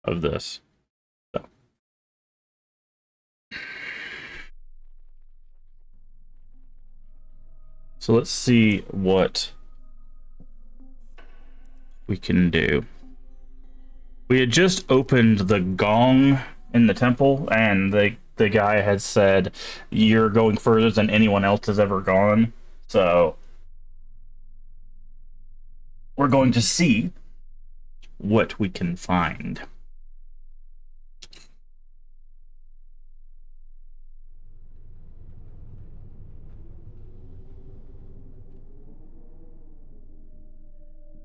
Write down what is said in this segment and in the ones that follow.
of this. So let's see what we can do. We had just opened the gong in the temple, and the guy had said, "You're going further than anyone else has ever gone." So we're going to see what we can find.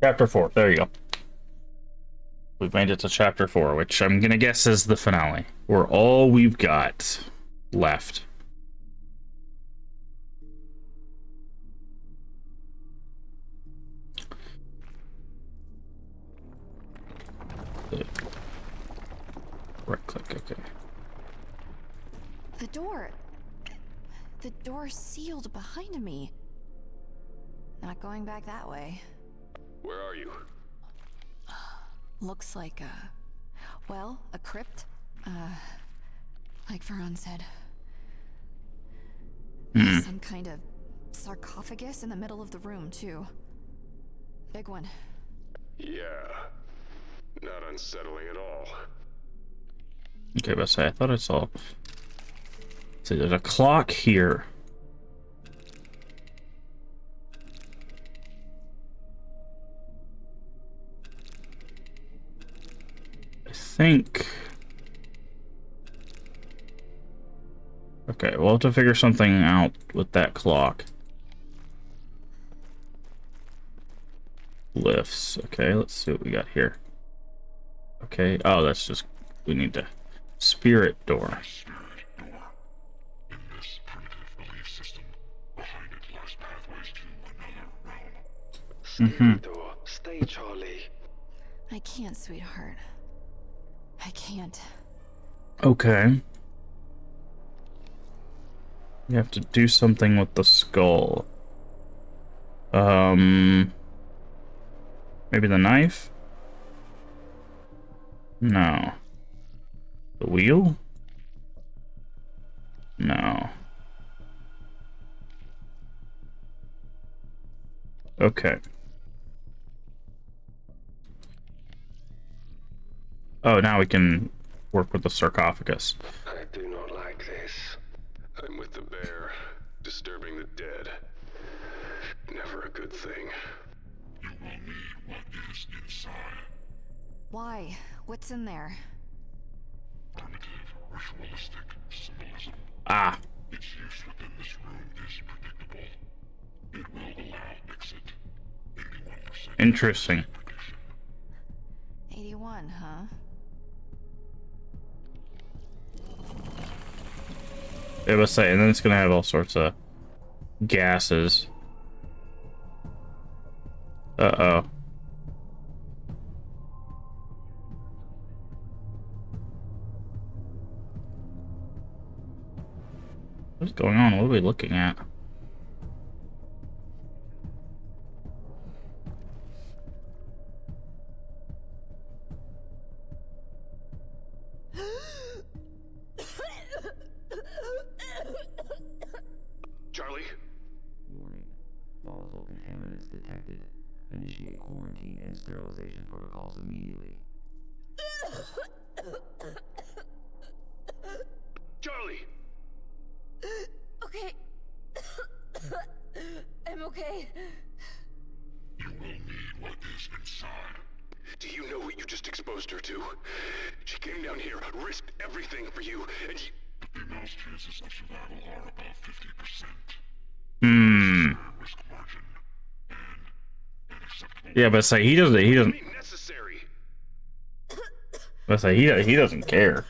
Chapter 4. There you go. We've made it to chapter 4, which I'm gonna guess is the finale. Or all we've got left. Right click, okay. The door. The door's sealed behind me. Not going back that way. Where are you? Looks like a crypt. Like Veron said. Some kind of sarcophagus in the middle of the room, too. Big one. Yeah. Not unsettling at all. Okay, but I thought I saw. See, there's a clock here. I think. Okay, we'll have to figure something out with that clock. Lifts. Okay, let's see what we got here. Okay, oh, that's just. We need to. Spirit door. Spirit door. Stay, Charlie. I can't, sweetheart. I can't. Okay. You have to do something with the skull. Maybe the knife? No. The wheel? No. Okay. Oh, now we can work with the sarcophagus. I do not like this. I'm with the bear, disturbing the dead. Never a good thing. You will need what is inside. Why? What's in there? Primitive ritualistic symbolism. Ah. Its use within this room is predictable. It will allow exit 81%. Interesting. 81, huh? It was saying, and then it's gonna have all sorts of gases. Uh-oh. What's going on? What are we looking at? Charlie? Warning. Volatile contaminants detected. Initiate quarantine and sterilization protocols immediately. Charlie! Okay. I'm okay. You will need what is inside. Do you know what you just exposed her to? She came down here, risked everything for you, and you... The female's chances of survival are above 50%. Risk margin and an acceptable... Yeah, but say he doesn't. He doesn't. necessary. But say he doesn't care.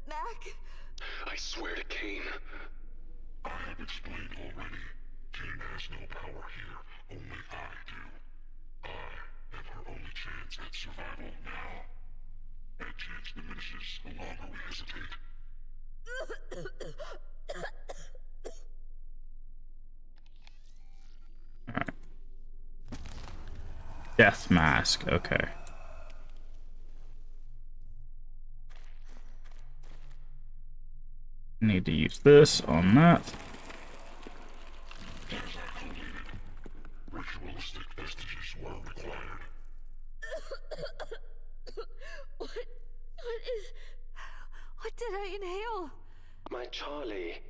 Mac? I swear to Kane. I have explained already. Kane has no power here. Only I do. I am her only chance at survival now. That chance diminishes the longer we hesitate. Death mask. Okay. Need to use this on that. As I believed, ritualistic vestiges were required. What is... What did I inhale? My Charlie.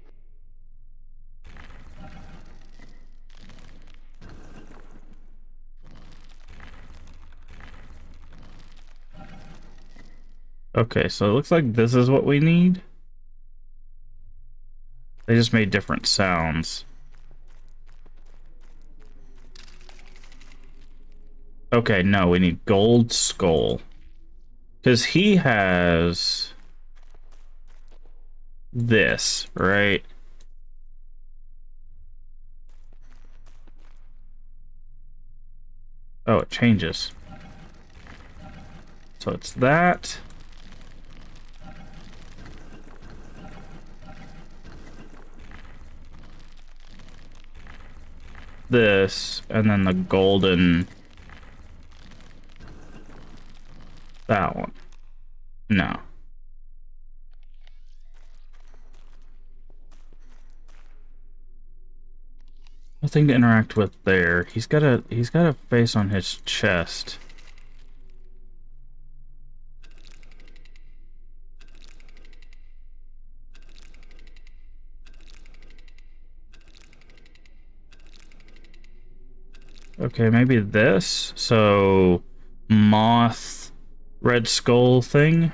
Okay, so it looks like this is what we need. They just made different sounds. Okay, no, we need gold skull. Because he has this, right? Oh, it changes. So it's that. This, and then the golden... That one. No. Nothing to interact with there. He's got a face on his chest. Okay, maybe this. So moth red skull thing.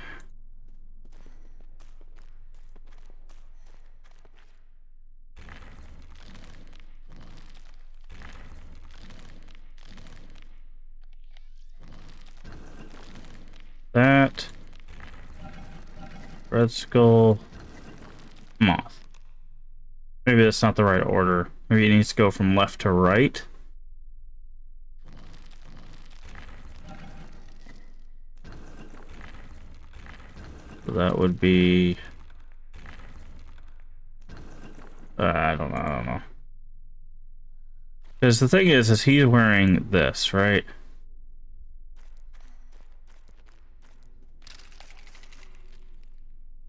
That red skull moth. Maybe that's not the right order. Maybe it needs to go from left to right. So that would be I don't know. Because the thing is he's wearing this, right?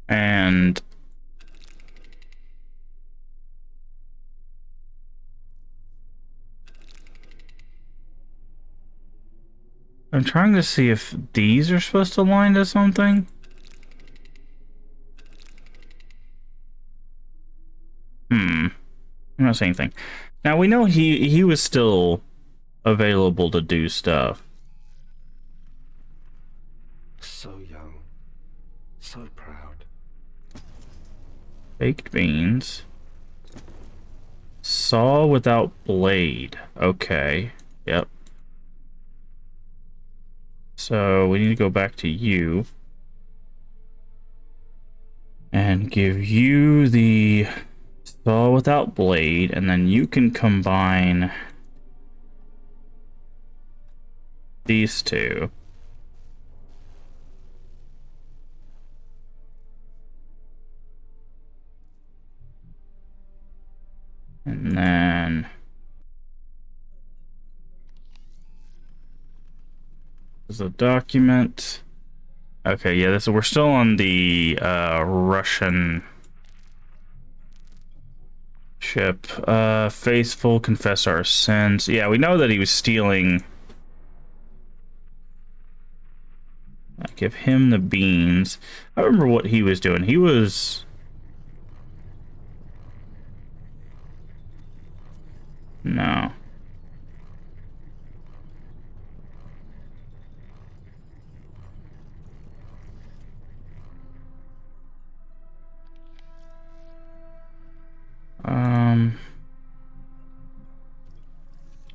And I'm trying to see if these are supposed to align to something. I'm not saying anything. Now we know he was still available to do stuff. So young. So proud. Baked beans. Saw without blade. Okay. Yep. So we need to go back to you. And give you the saw without blade, and then you can combine these two. And then there's a document. Okay, yeah, we're still on the Russian ship. Faithful, confess our sins. Yeah, we know that he was stealing. Give him the beans. I remember what he was doing. He was... No.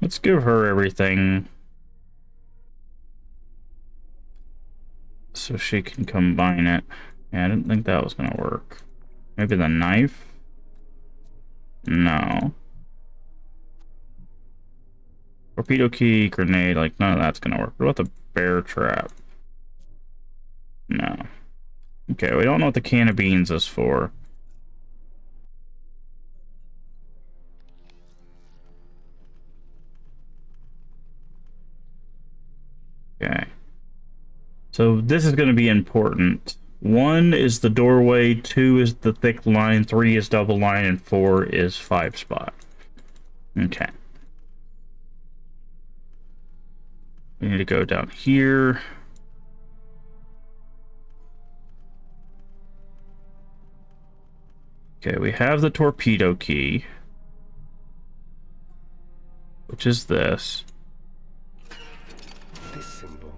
Let's give her everything so she can combine it. Yeah, I didn't think that was gonna work. Maybe the knife? No. Torpedo key, grenade, like none of that's gonna work. What about the bear trap? No. Okay, we don't know what the can of beans is for. Okay. So this is going to be important 1 is the doorway, 2 is the thick line, 3 is double line, and 4 is 5 spot. Okay. We need to go down here. Okay, we have the torpedo key, which is this. This symbol,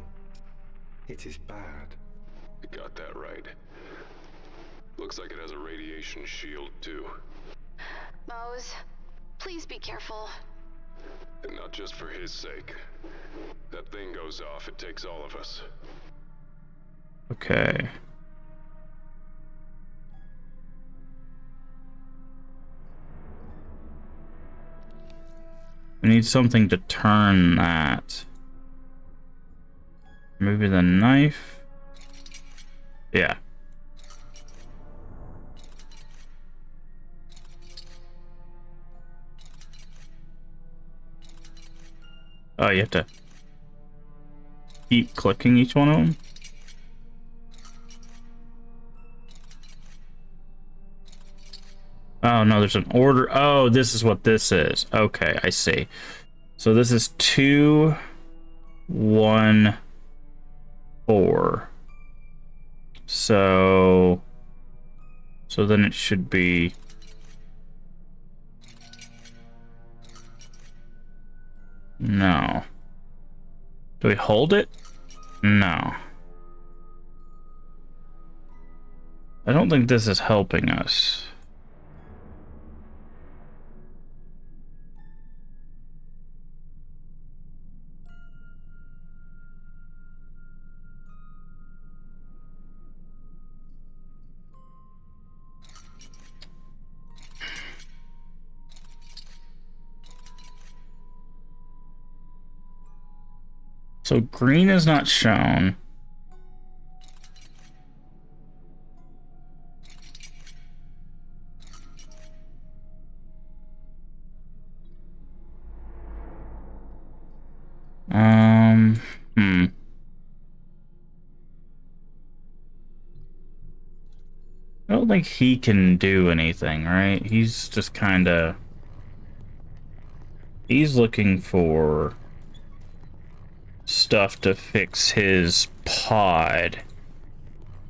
it is bad. You got that right. Looks like it has a radiation shield, too. Mose, please be careful. And not just for his sake. That thing goes off, it takes all of us. Okay. We need something to turn that. Maybe the knife? Yeah. Oh, you have to keep clicking each one of them? Oh, no, there's an order. Oh, this is what this is. Okay, I see. So this is 2, 1, 4. So then it should be... No. Do we hold it? No. I don't think this is helping us. So green is not shown. I don't think he can do anything, right? He's just kind of... He's looking for stuff to fix his pod.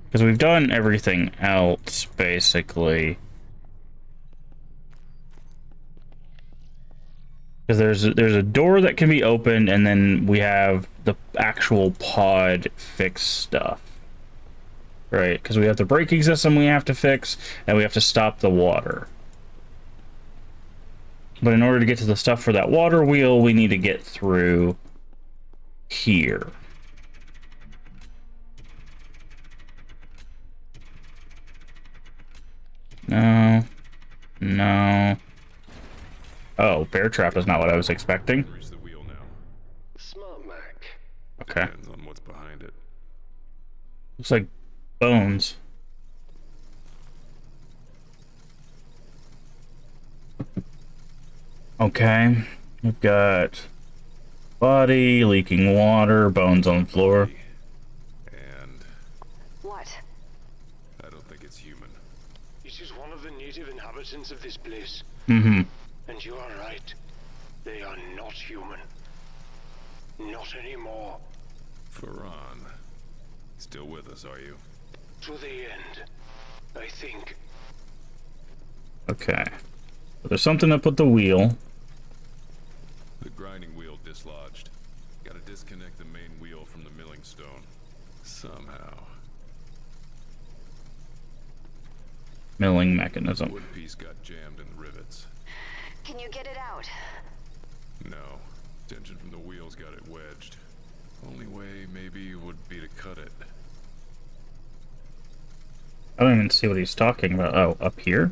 Because we've done everything else, basically. Because there's a door that can be opened, and then we have the actual pod fix stuff. Right, because we have the braking system we have to fix, and we have to stop the water. But in order to get to the stuff for that water wheel, we need to get through here. No. No. Oh, bear trap is not what I was expecting. Where's the wheel now? Smart Mac. Okay. Depends on what's behind it. Looks like bones. Okay. We've got body, leaking water, bones on the floor. And What? I don't think it's human. It is one of the native inhabitants of this place. Mm-hmm. And you are right. They are not human. Not anymore. Farron. Still with us, are you? To the end, I think. Okay. So there's something up with the wheel. The grinding wheel dislodged. Gotta disconnect the main wheel from the milling stone. Somehow. Milling mechanism. Wood piece got jammed in the rivets. Can you get it out? No. Tension from the wheels got it wedged. Only way maybe would be to cut it. I don't even see what he's talking about. Oh, up here?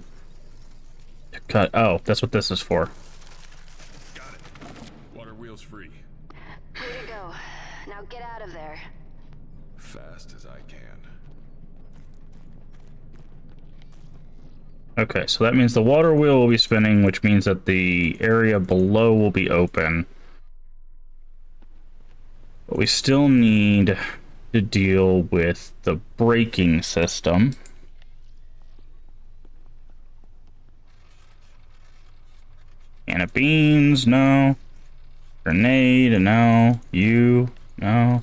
To cut. Oh, that's what this is for. Got it. Water wheel's free. Way to go. Now get out of there. Fast as I can. Okay, so that means the water wheel will be spinning, which means that the area below will be open. But we still need to deal with the braking system. Can of beans, no. Grenade, no. You, no.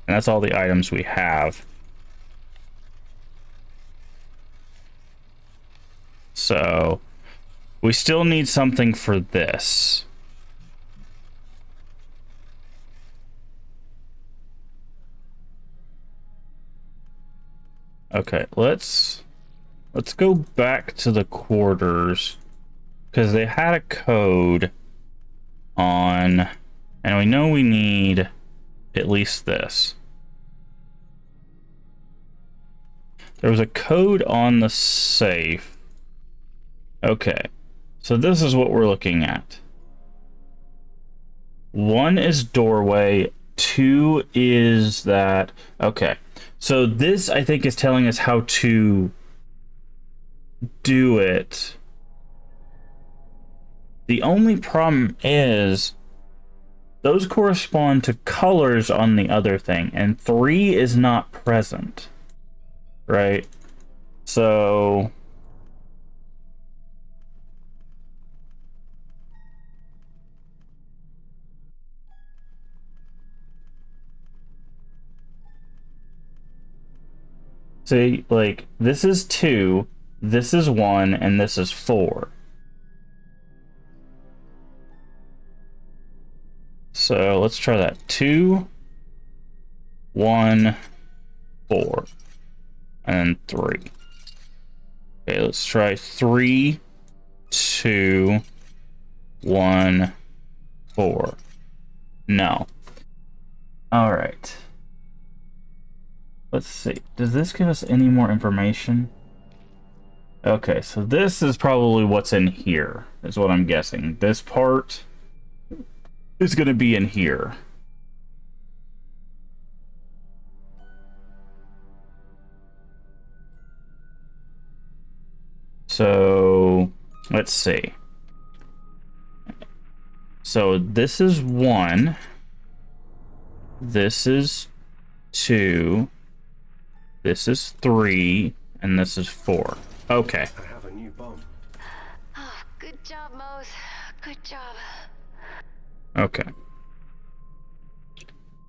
And that's all the items we have. So, we still need something for this. Okay, let's go back to the quarters, because they had a code on, and we know we need at least this. There was a code on the safe. Okay, so this is what we're looking at. 1 is doorway, 2 is that. Okay, so this I think is telling us how to do it. The only problem is those correspond to colors on the other thing, and 3 is not present, right? So see, like, this is 2, this is 1, and this is 4. So let's try that. 2, 1, 4, and 3. Okay, let's try 3, 2, 1, 4. No. Alright. Let's see. Does this give us any more information? Okay, so this is probably what's in here, is what I'm guessing. This part is going to be in here. So, let's see. So, this is 1. This is 2. This is 3. And this is 4. Okay. I have a new bomb. Oh, good job, Mose. Good job. Okay.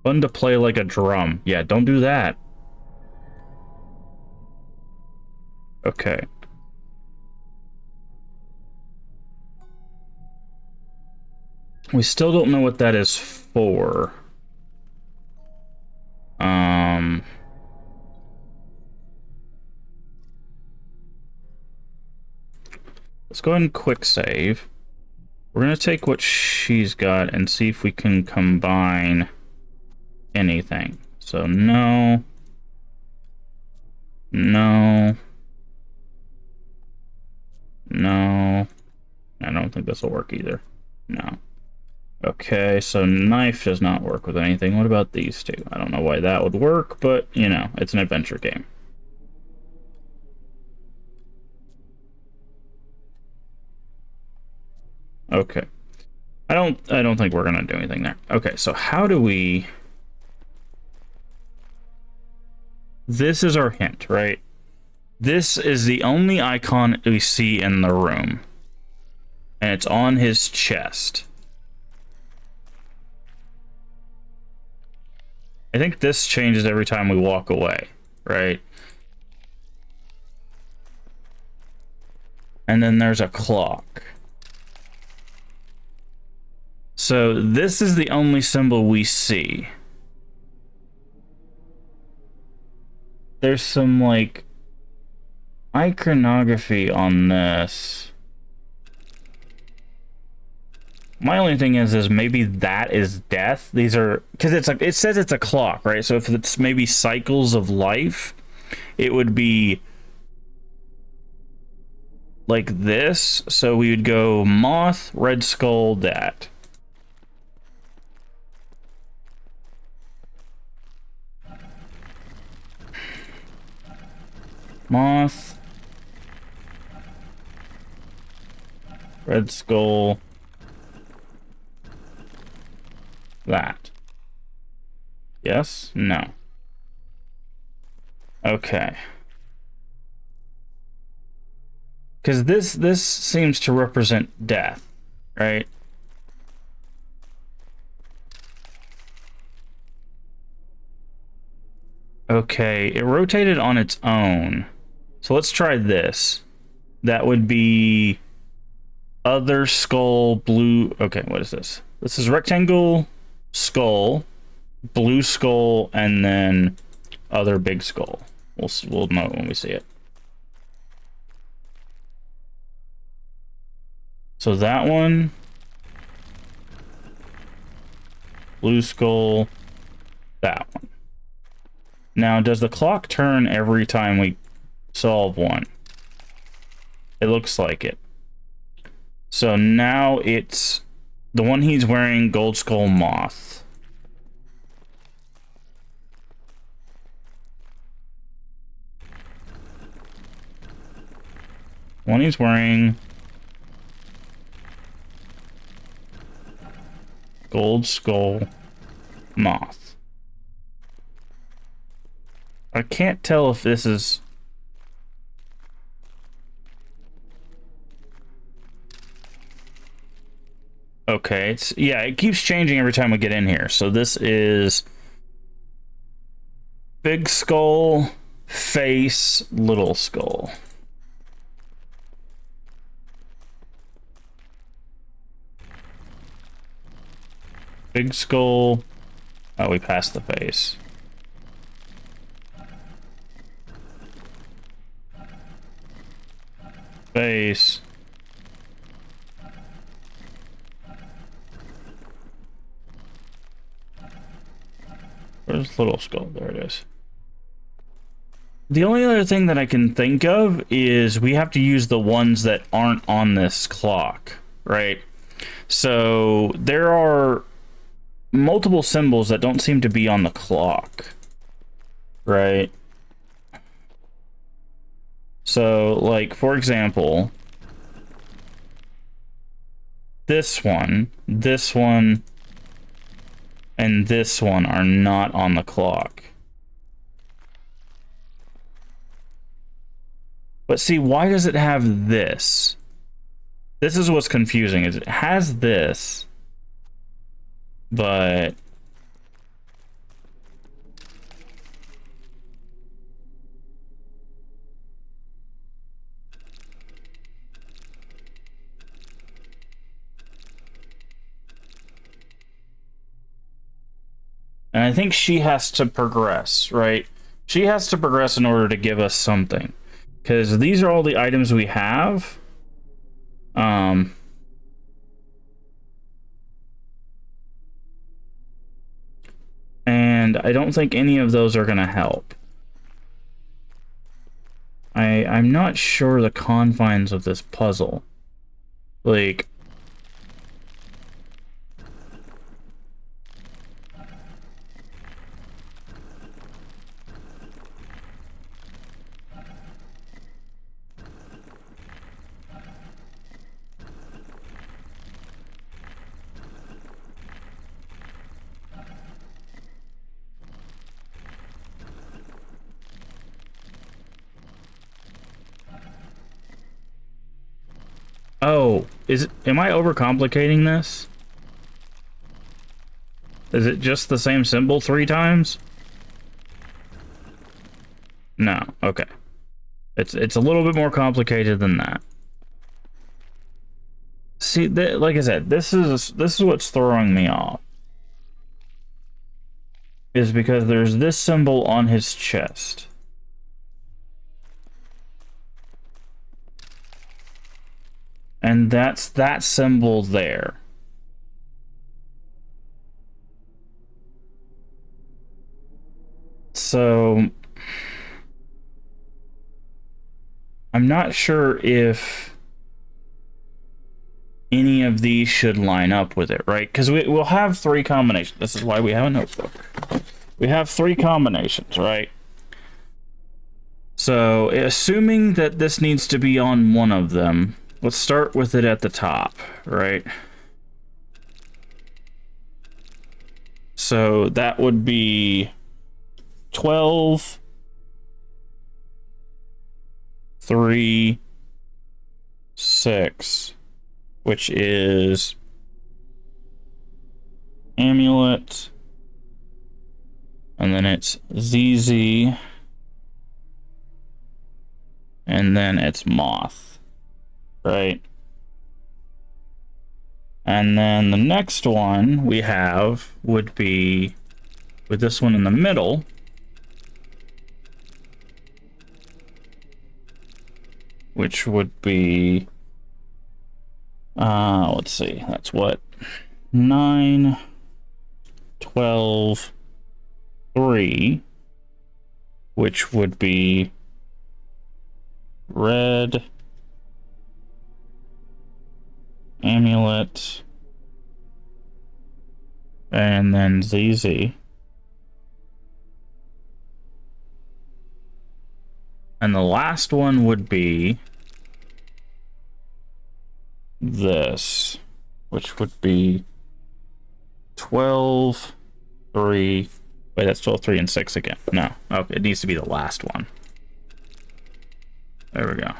Fun to play like a drum. Yeah, don't do that. Okay. We still don't know what that is for. Let's go ahead and quick save. We're gonna take what she's got and see if we can combine anything. So no. No. No. I don't think this will work either. No. Okay, so knife does not work with anything. What about these two? I don't know why that would work, but, you know, it's an adventure game. Okay. I don't think we're gonna do anything there. Okay, so how do we... This is our hint, right? This is the only icon we see in the room. And it's on his chest. I think this changes every time we walk away, right? And then there's a clock. So this is the only symbol we see. There's some, like, iconography on this. My only thing is maybe that is death. These are, because it's like, it says it's a clock, right? So if it's maybe cycles of life, it would be like this. So we would go moth, red skull, that. Moth, red skull, that. Yes? No. Okay. Because this seems to represent death, right? Okay, it rotated on its own. So let's try this. That would be other skull, blue. Okay, what is this? This is rectangle, skull, blue skull, and then other big skull. We'll know when we see it. So that one, blue skull, that one. Now, does the clock turn every time we solve one? It looks like it. So now it's the one he's wearing, Gold Skull Moth. One he's wearing, Gold Skull Moth. I can't tell if this is... Okay, it keeps changing every time we get in here. So this is big skull, face, little skull. Big skull. Oh, we passed the face. Face. Where's little skull? There it is. The only other thing that I can think of is we have to use the ones that aren't on this clock, right? So there are multiple symbols that don't seem to be on the clock, right? So, like, for example, this one, and this one are not on the clock. But see, why does it have this? This is what's confusing, is it has this, but and I think she has to progress, right? She has to progress in order to give us something. Because these are all the items we have. And I don't think any of those are going to help. I'm not sure the confines of this puzzle. Like... Oh, am I overcomplicating this? Is it just the same symbol 3 times? No, okay. It's a little bit more complicated than that. See, like I said, this is what's throwing me off. Is because there's this symbol on his chest. And that's that symbol there. So I'm not sure if any of these should line up with it, right? Because we'll have 3 combinations. This is why we have a notebook. We have 3 combinations, right? So assuming that this needs to be on one of them, let's start with it at the top, right? So that would be 12, 3, 6, which is amulet, and then it's ZZ, and then it's moth, right? And then the next one we have would be with this one in the middle, which would be, let's see, that's what, 9, 12, 3, which would be red, amulet, and then ZZ. And the last one would be this, which would be 12, 3. Wait, that's 12, 3, and 6 again. No. Okay, it needs to be the last one. There we go.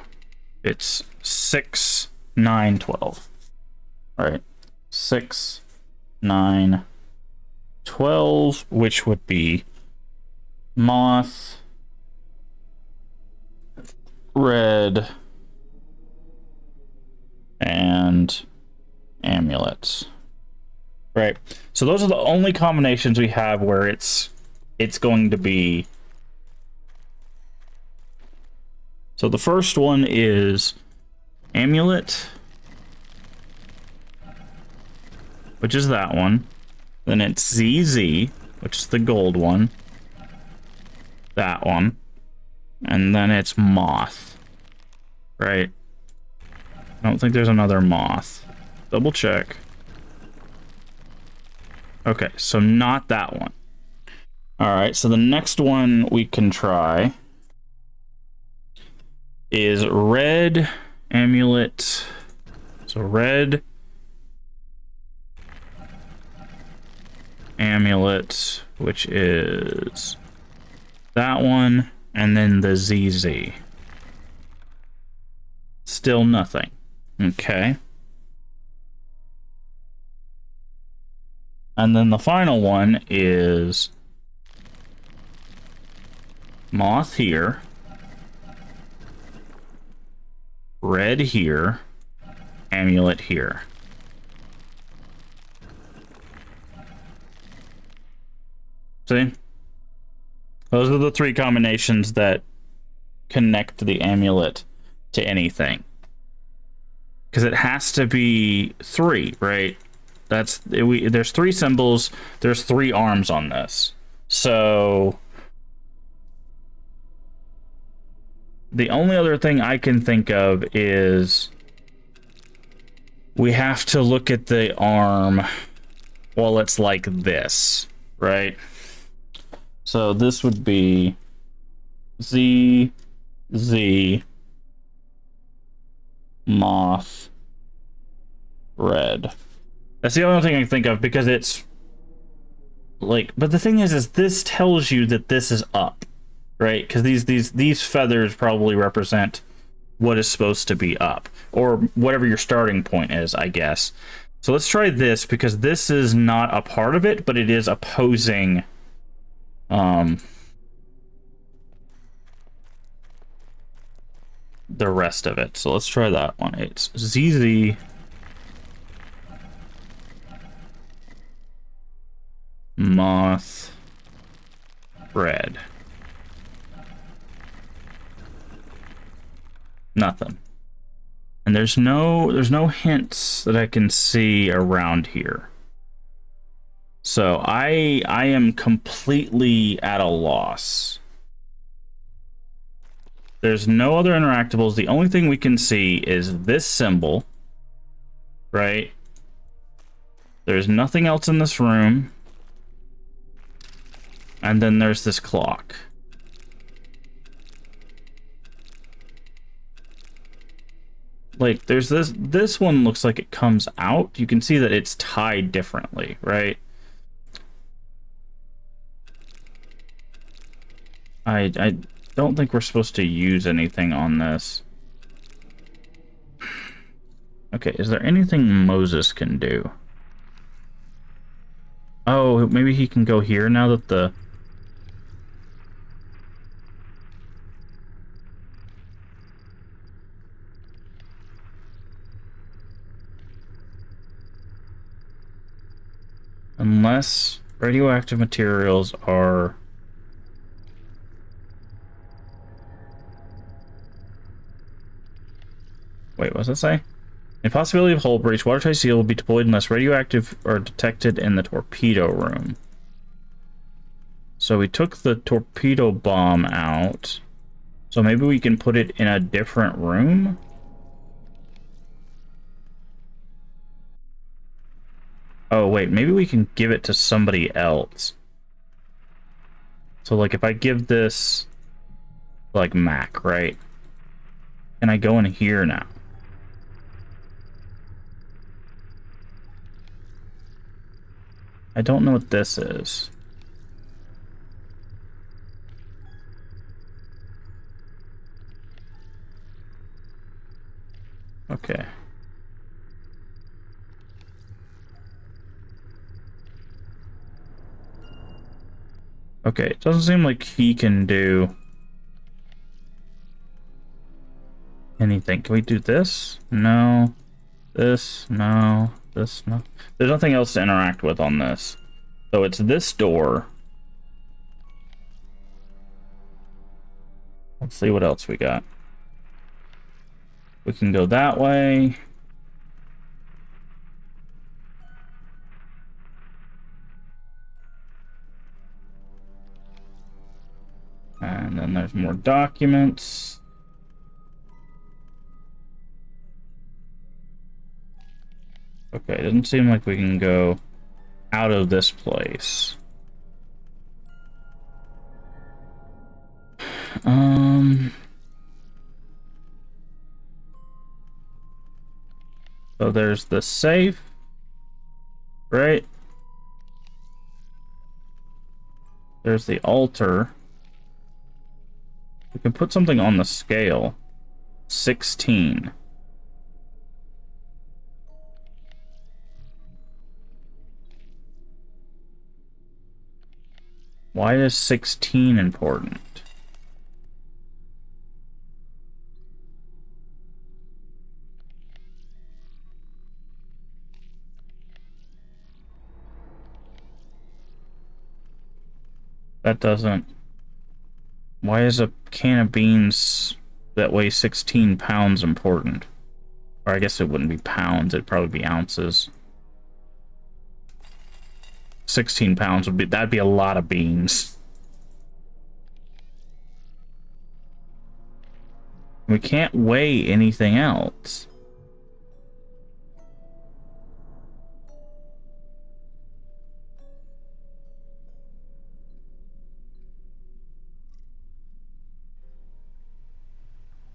It's 6, 9, 12. All right. 6, 9, 12, which would be moth, red, and amulets. Right. So those are the only combinations we have where it's going to be. So the first one is amulet, which is that one. Then it's ZZ, which is the gold one. That one. And then it's moth. Right? I don't think there's another moth. Double check. Okay, so not that one. Alright, so the next one we can try is red amulet. So red amulet, which is that one, and then the ZZ. Still nothing. Okay. And then the final one is moth here, red here, amulet here. See? Those are the three combinations that connect the amulet to anything. Because it has to be 3, right? There's 3 symbols, there's 3 arms on this. So the only other thing I can think of is we have to look at the arm while it's like this, right? So this would be Z, moth, red. That's the only thing I can think of because it's like, but the thing is this tells you that this is up, right? Because these feathers probably represent what is supposed to be up, or whatever your starting point is, I guess. So let's try this because this is not a part of it, but it is opposing the rest of it. So let's try that one. It's ZZ, moth, red. Nothing. And there's no hints that I can see around here. So I am completely at a loss. There's no other interactables. The only thing we can see is this symbol, right? There's nothing else in this room. And then there's this clock. Like, there's this one looks like it comes out. You can see that it's tied differently, right? don't think we're supposed to use anything on this. Okay, is there anything Moses can do? Oh, maybe he can go here now that the... Unless radioactive materials are... Wait, what's it say? A possibility of hull breach. Watertight seal will be deployed unless radioactive are detected in the torpedo room. So we took the torpedo bomb out. So maybe we can put it in a different room? Oh, wait. Maybe we can give it to somebody else. So, like, if I give this... like, Mac, right? Can I go in here now? I don't know what this is. Okay. Okay, it doesn't seem like he can do anything. Can we do this? No. This? No. This? No. There's nothing else to interact with on this. So it's this door. Let's see what else we got. We can go that way. And then there's more documents. Okay, it doesn't seem like we can go out of this place. So there's the safe, right? There's the altar. We can put something on the scale. 16. Why is 16 important? That doesn't... Why is a can of beans that weighs 16 pounds important? Or I guess it wouldn't be pounds, it'd probably be ounces. 16 pounds would be... That'd be a lot of beans. We can't weigh anything else.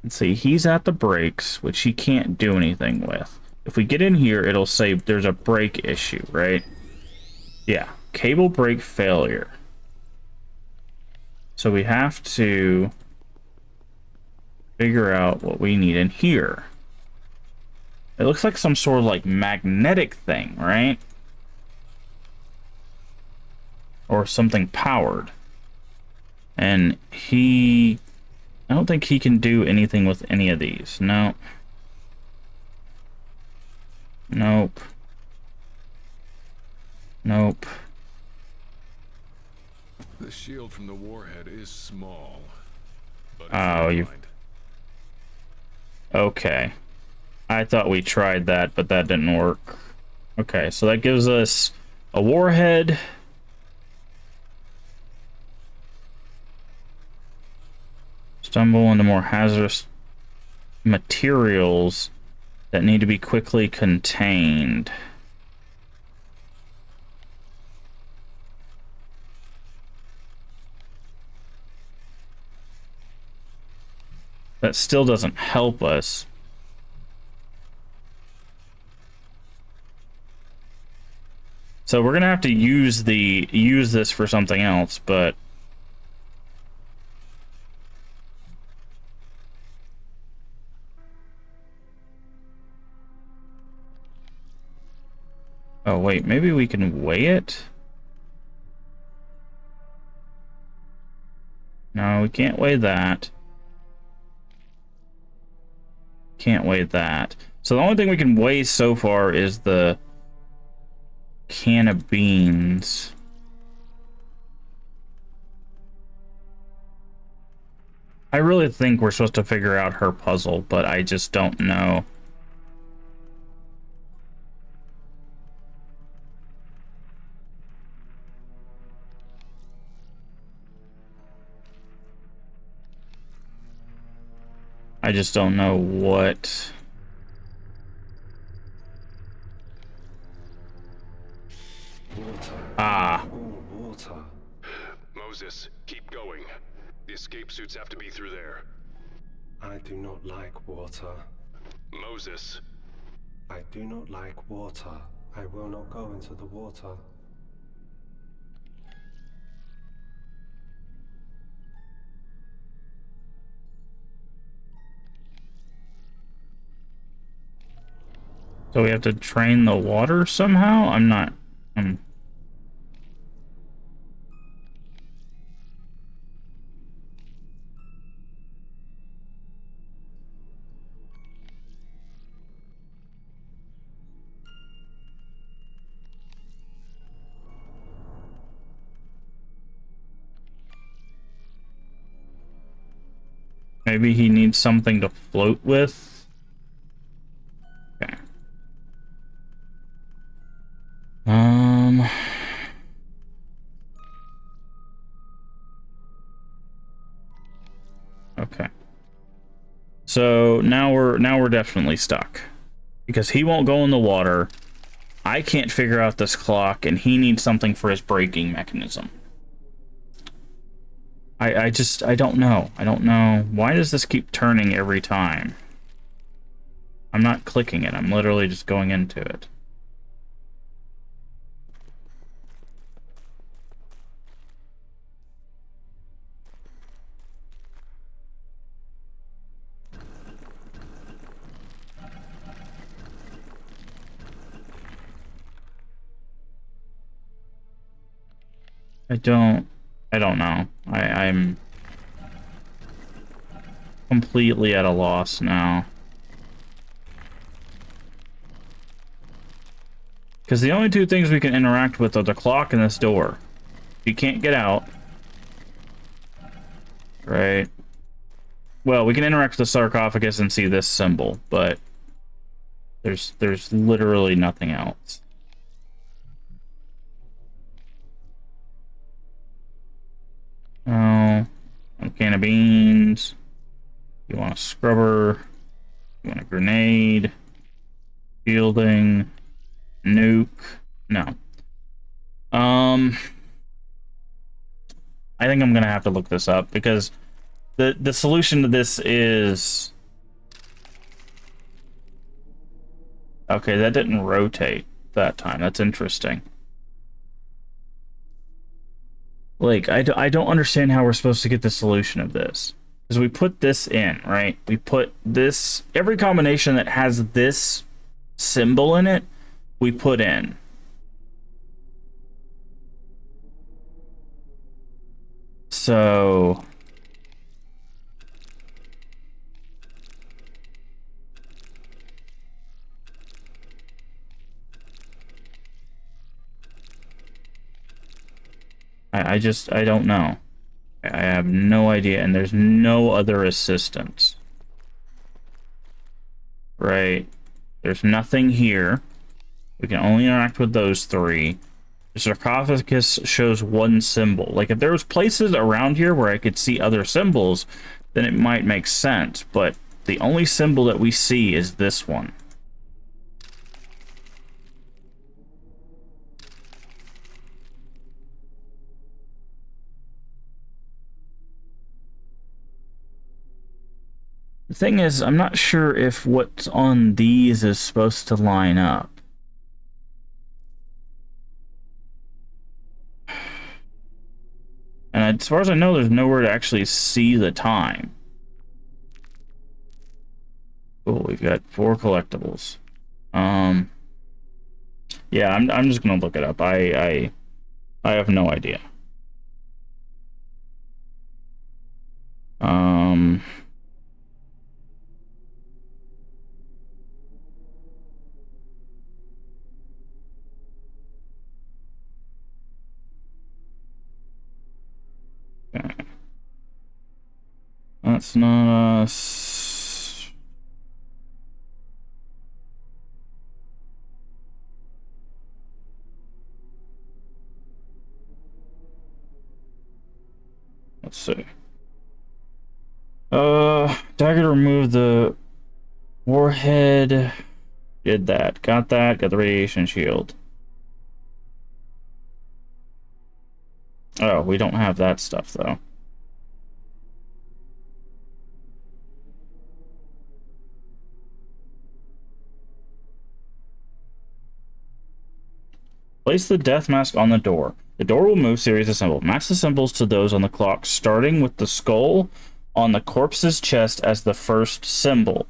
Let's see, he's at the brakes, which he can't do anything with. If we get in here, it'll say there's a brake issue, right? Yeah, cable brake failure. So we have to figure out what we need in here. It looks like some sort of like magnetic thing, right? Or something powered. And he... I don't think he can do anything with any of these. No. Nope. Nope. The shield from the warhead is small. But Oh, you... Okay. I thought we tried that, but that didn't work. Okay, so that gives us a warhead. Stumble into more hazardous materials that need to be quickly contained. That still doesn't help us. So we're gonna have to use this for something else, but Oh, wait, maybe we can weigh it? No, we can't weigh that. Can't weigh that. So the only thing we can weigh so far is the can of beans. I really think we're supposed to figure out her puzzle, but I just don't know. I just don't know what... Water. Ah. All water. Moses, keep going. The escape suits have to be through there. I do not like water. Moses. I do not like water. I will not go into the water. So we have to drain the water somehow? I'm not... Maybe he needs something to float with? Okay. Okay. So now we're definitely stuck. Because he won't go in the water. I can't figure out this clock, and he needs something for his braking mechanism. I don't know. I don't know. Why does this keep turning every time? I'm not clicking it. I'm literally just going into it. I don't know. I'm completely at a loss now. Because the only two things we can interact with are the clock and this door. You can't get out. Right. Well, we can interact with the sarcophagus and see this symbol, but there's literally nothing else. Oh, a can of beans. You want a scrubber. You want a grenade. Shielding. Nuke. No. I think I'm gonna have to look this up because the solution to this is... Okay, that didn't rotate that time. That's interesting. Like, I don't understand how we're supposed to get the solution of this. Because we put this in, right? We put this... Every combination that has this symbol in it, we put in. So... I don't know. I have no idea, and there's no other assistance. Right? There's nothing here. We can only interact with those three. The sarcophagus shows one symbol. Like, if there was places around here where I could see other symbols, then it might make sense, but the only symbol that we see is this one. The thing is, I'm not sure if what's on these is supposed to line up. And as far as I know, there's nowhere to actually see the time. Oh, we've got 4 collectibles. Yeah, I'm just gonna look it up. I have no idea. Okay. That's not us. Let's see. Dagger to remove the warhead. Did that. Got that. Got the radiation shield. Oh, we don't have that stuff, though. Place the death mask on the door. The door will move series of symbols. Match the symbols to those on the clock, starting with the skull on the corpse's chest as the first symbol.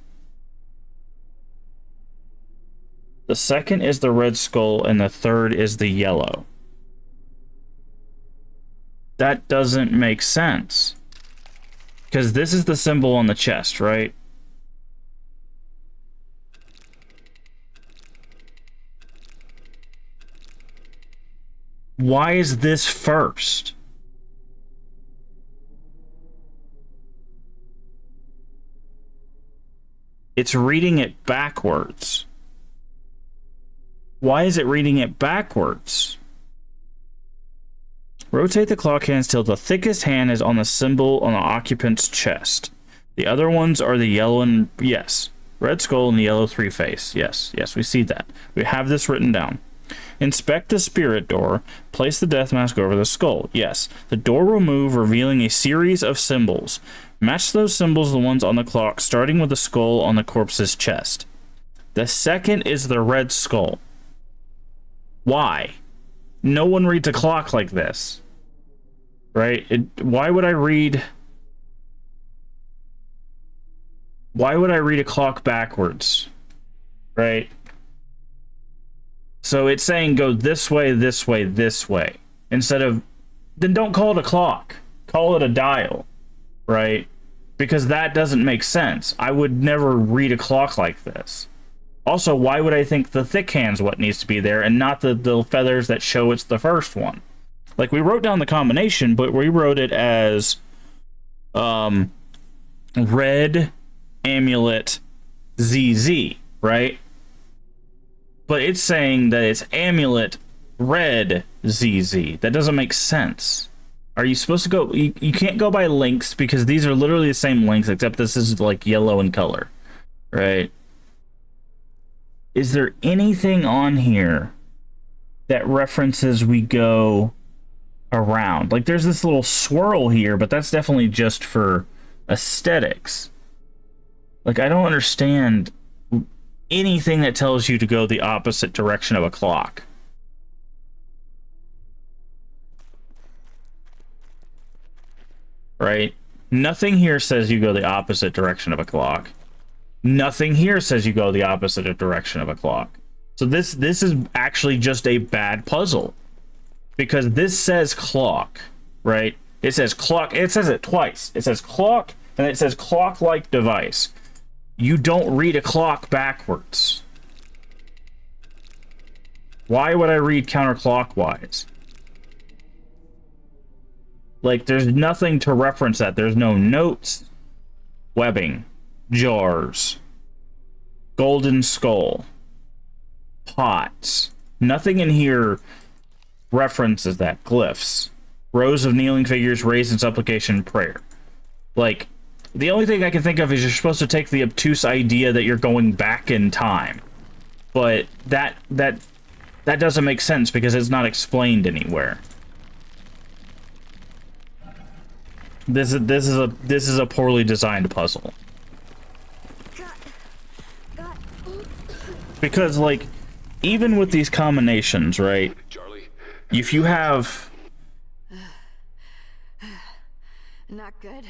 The second is the red skull, and the third is the yellow. That doesn't make sense. Because this is the symbol on the chest, right? Why is this first? It's reading it backwards. Why is it reading it backwards? Rotate the clock hands till the thickest hand is on the symbol on the occupant's chest. The other ones are the yellow and... Yes. Red skull and the yellow three-face. Yes. Yes, we see that. We have this written down. Inspect the spirit door. Place the death mask over the skull. Yes. The door will move, revealing a series of symbols. Match those symbols to the ones on the clock, starting with the skull on the corpse's chest. The second is the red skull. Why? No one reads a clock like this. Right? Why would I read a clock backwards? Right? So it's saying go this way, this way, this way. Instead of... Then don't call it a clock. Call it a dial. Right? Because that doesn't make sense. I would never read a clock like this. Also, why would I think the thick hand's what needs to be there and not the feathers that show it's the first one? Like, we wrote down the combination, but we wrote it as red amulet ZZ, right? But it's saying that it's amulet red ZZ. That doesn't make sense. Are you supposed to go... You can't go by links because these are literally the same links, except this is like yellow in color, right? Is there anything on here that references we go around? Like, there's this little swirl here, but that's definitely just for aesthetics. Like, I don't understand anything that tells you to go the opposite direction of a clock. Right? Nothing here says you go the opposite direction of a clock. Nothing here says you go the opposite direction of a clock. So this is actually just a bad puzzle. Because this says clock, right? It says clock. It says it twice. It says clock, and it says clock-like device. You don't read a clock backwards. Why would I read counterclockwise? Like, there's nothing to reference that. There's no notes, webbing, jars, golden skull, pots. Nothing in here references that. Glyphs, rows of kneeling figures raised in supplication and prayer. Like, the only thing I can think of is you're supposed to take the obtuse idea that you're going back in time, but that doesn't make sense because it's not explained anywhere. This is a poorly designed puzzle. Because, like, even with these combinations, right? Charlie? If you have... Not good.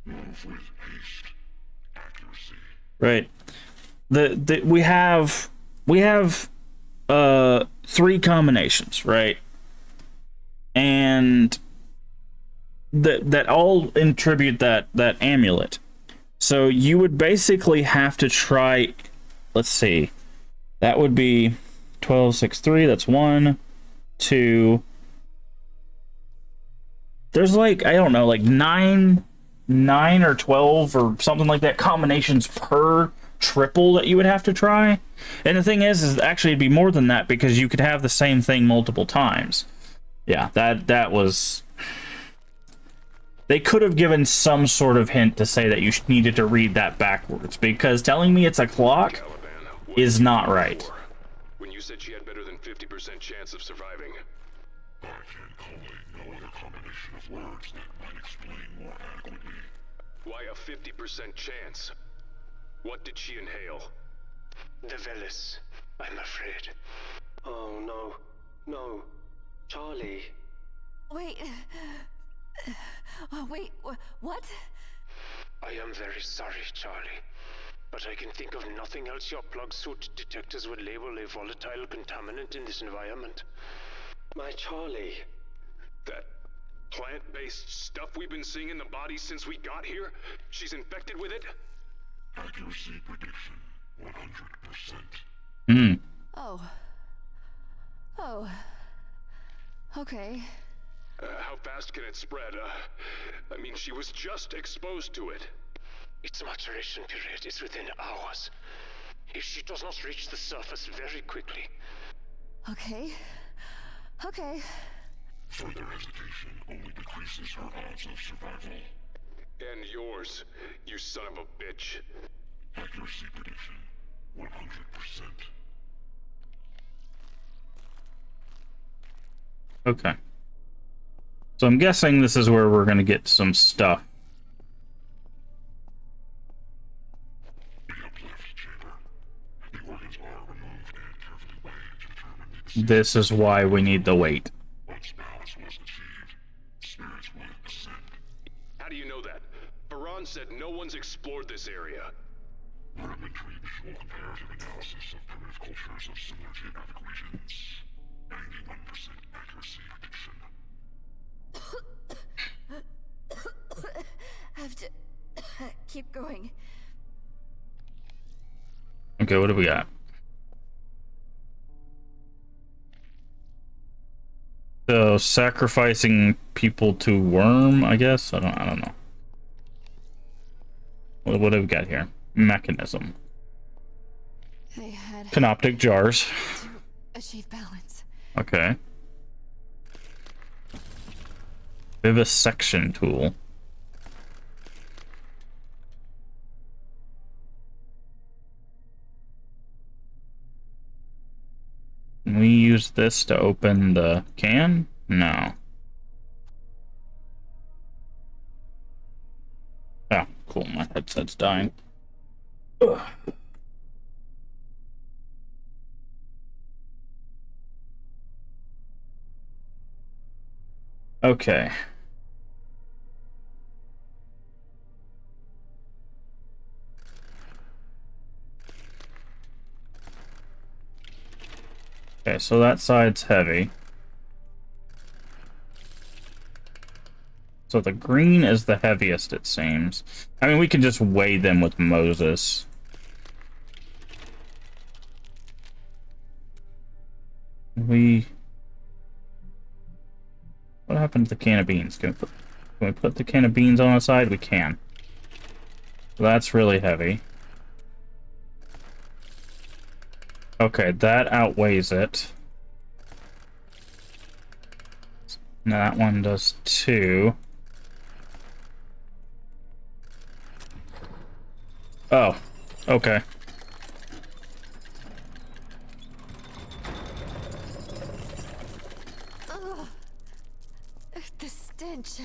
Move with haste. Accuracy. Right. We have three combinations, right? And that all attribute that amulet. So you would basically have to try, let's see, that would be 12, 6, 3, that's 1, 2. There's like, I don't know, like 9 or 12 or something like that combinations per triple that you would have to try. And the thing is actually it'd be more than that because you could have the same thing multiple times. Yeah, that was... They could have given some sort of hint to say that you needed to read that backwards, because telling me it's a clock Caliban, is not right. when you said she had better than 50% chance of surviving. I can collate no other combination of words that might explain more adequately. Why a 50% chance? What did she inhale? The Velis, I'm afraid. Oh no, no. Charlie. Wait. Wait, what? I am very sorry, Charlie. But I can think of nothing else your plug suit detectors would label a volatile contaminant in this environment. My Charlie. That plant-based stuff we've been seeing in the body since we got here? She's infected with it? Accuracy prediction, 100%. Hmm. Oh. Okay. How fast can it spread? I mean, she was just exposed to it. Its maturation period is within hours. If she does not reach the surface very quickly. Okay. Further hesitation only decreases her odds of survival. And yours, you son of a bitch. Accuracy prediction, 100%. Okay. So I'm guessing this is where we're going to get some stuff. The uplift chamber. The organs are removed and carefully weighed to determine the extent. This is why we need the weight. Once balance was achieved, spirits would ascend. How do you know that? Baran said no one's explored this area. Rudimentary visual comparative analysis of primitive cultures of similar geographic regions. 91% accuracy prediction. Have to keep going. Okay, what do we got? So sacrificing people to worm, I guess. I don't know. What have we got here? Mechanism. They had Canoptic jars. to achieve balance. Okay. Vivisection tool. Can we use this to open the can? No. Oh, cool. My headset's dying. Ugh. Okay. Okay, so that side's heavy. So the green is the heaviest, it seems. I mean, we can just weigh them with Moses. What happened to the can of beans? Can we put the can of beans on the side? We can. So that's really heavy. Okay, that outweighs it. Now that one does too. Oh, okay. Ugh. The stench.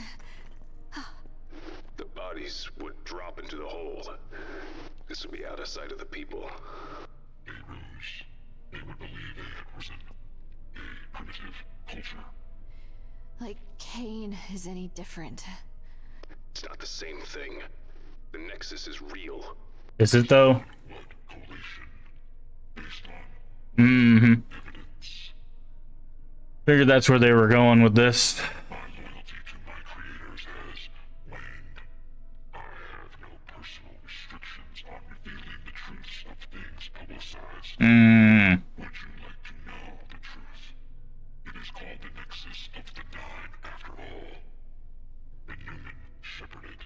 The bodies would drop into the hole. This would be out of sight of the people. A ruse. They would believe they had risen. A primitive culture. Like Cain is any different. It's not the same thing. The Nexus is real. Is it though? Blood collation. Based on Mm-hmm. evidence. Figured that's where they were going with this. My loyalty to my creators has waned. I have no personal restrictions on revealing the truths of things publicized. Would you like to know the truth? It is called the Nexus of the Nine, after all. The Newman shepherded.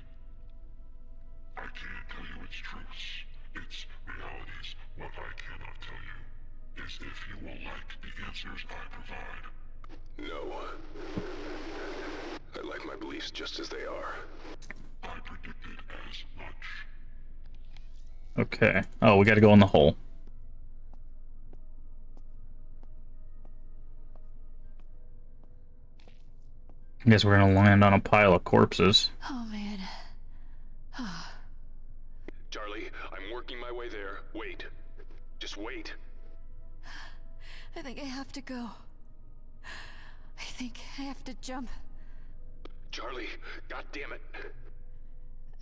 I can't tell you its truths, its realities. What I cannot tell you is if you will like the answers I provide. No. I like my beliefs just as they are. I predicted as much. Okay. Oh, we gotta go in the hole. I guess we're gonna land on a pile of corpses. Oh man. Charlie, I'm working my way there. Wait. Just wait. I think I have to go. I think I have to jump. Charlie, god damn it.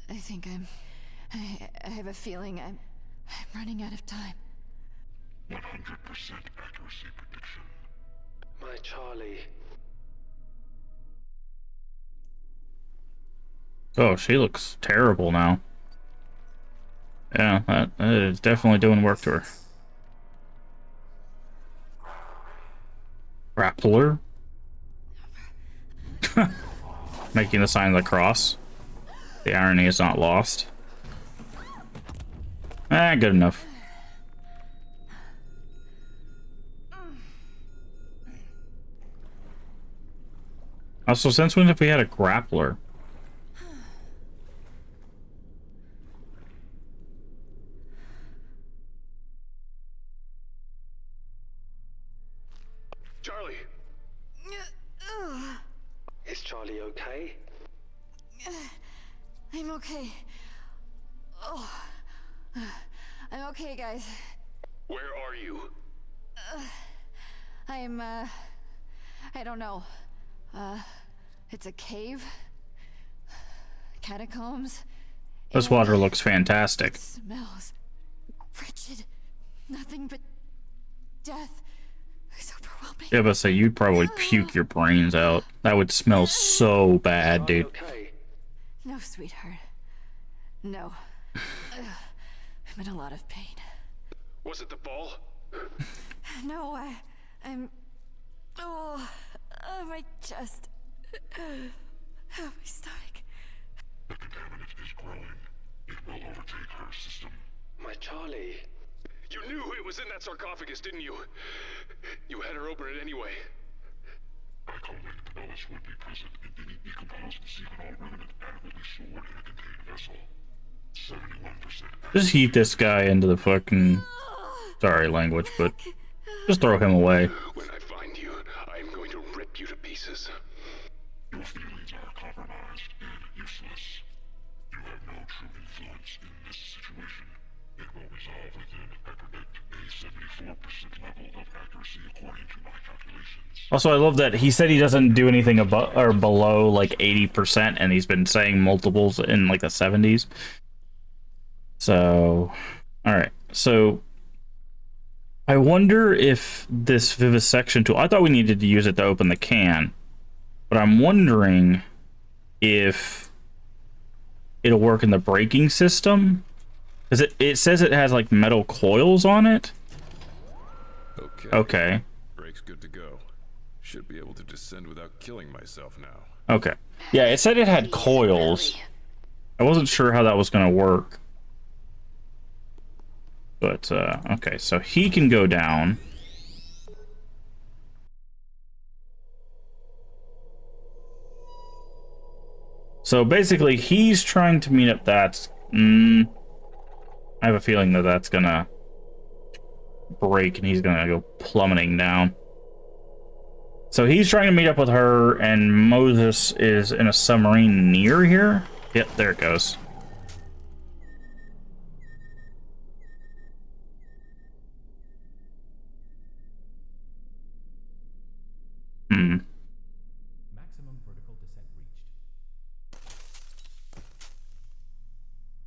I think I have a feeling I'm running out of time. 100% accuracy prediction. My Charlie. Oh, she looks terrible now. Yeah, that is definitely doing work to her. Grappler. Making the sign of the cross. The irony is not lost. Good enough. Also, since when have we had a grappler? Charlie! Is Charlie okay? I'm okay. Oh. I'm okay, guys. Where are you? I don't know. It's a cave? Catacombs? This And water looks fantastic. it smells wretched. Nothing but death. It's overwhelming. Yeah, but say you'd probably puke your brains out. That would smell so bad, Charlie dude. okay? No, sweetheart. No. I'm in a lot of pain. Was it the fall? No, I'm... Oh, my chest. Oh, my stomach. The contaminant is growing. It will overtake her system. My Charlie. You knew it was in that sarcophagus, didn't you? You had her open it anyway. I collected Ellis would be present in any decomposed xenol remnant adequately stored in a contained vessel. 71%. Just heat this guy into the fucking... Sorry, language, but just throw him away. When I find you, I am going to rip you to pieces. Your feelings are compromised and useless. You have no true influence in this situation. It will resolve within, I predict, a 74% level of accuracy according to my calculations. Also, I love that he said he doesn't do anything above or below like 80%, and he's been saying multiples in like the 70s. So, all right. So, I wonder if this vivisection tool. I thought we needed to use it to open the can, but I'm wondering if it'll work in the braking system. Because it says it has like metal coils on it. Okay. Brake's good to go. Should be able to descend without killing myself now. Okay. Yeah, it said it had coils. I wasn't sure how that was going to work. But, okay, so he can go down. So basically, he's trying to meet up that... I have a feeling that that's gonna break and he's gonna go plummeting down. So he's trying to meet up with her, and Moses is in a submarine near here. Yep, there it goes. Maximum vertical descent reached.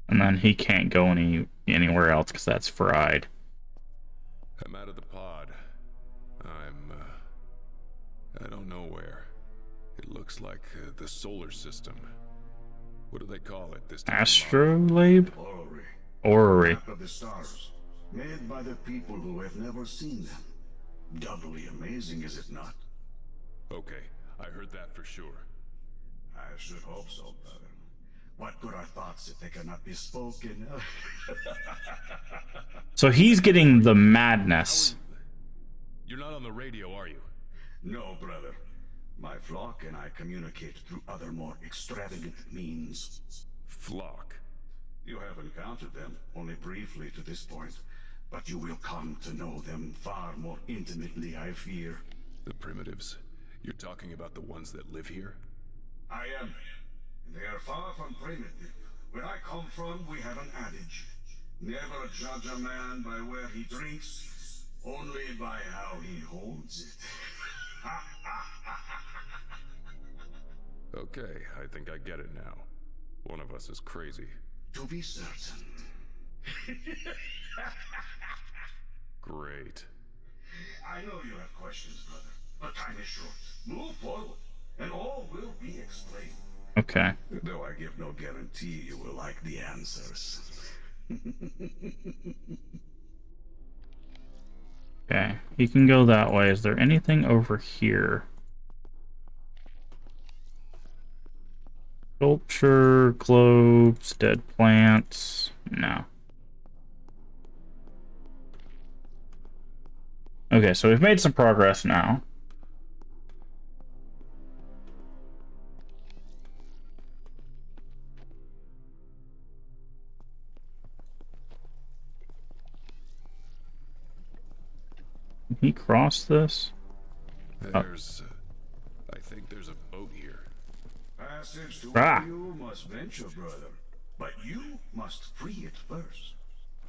And then he can't go anywhere else because that's fried. I'm out of the pod. I looks like the solar system. What do they call it this time? Astrolabe? Orrery. Orrery. Map of the stars. Made by the people who have never seen them. Doubly amazing, is it not? Okay, I heard that for sure. I should hope so, brother. What good are thoughts if they cannot be spoken? So he's getting the madness. You're not on the radio, are you? No, brother. My flock and I communicate through other more extravagant means. Flock? You have encountered them, only briefly to this point, but you will come to know them far more intimately, I fear. The primitives? You're talking about the ones that live here? I am. They are far from primitive. Where I come from, we have an adage. Never judge a man by where he drinks, only by how he holds it. Okay, I think I get it now. One of us is crazy. To be certain. Great. I know you have questions, brother, but time is short. Move forward, and all will be explained. Okay. Though I give no guarantee you will like the answers. Okay. He can go that way. Is there anything over here? Sculpture, globes, dead plants. No. Okay, so we've made some progress now. Can he cross this? There's... I think there's a boat here. Passage to Ah. you must venture, brother. But you must free it first.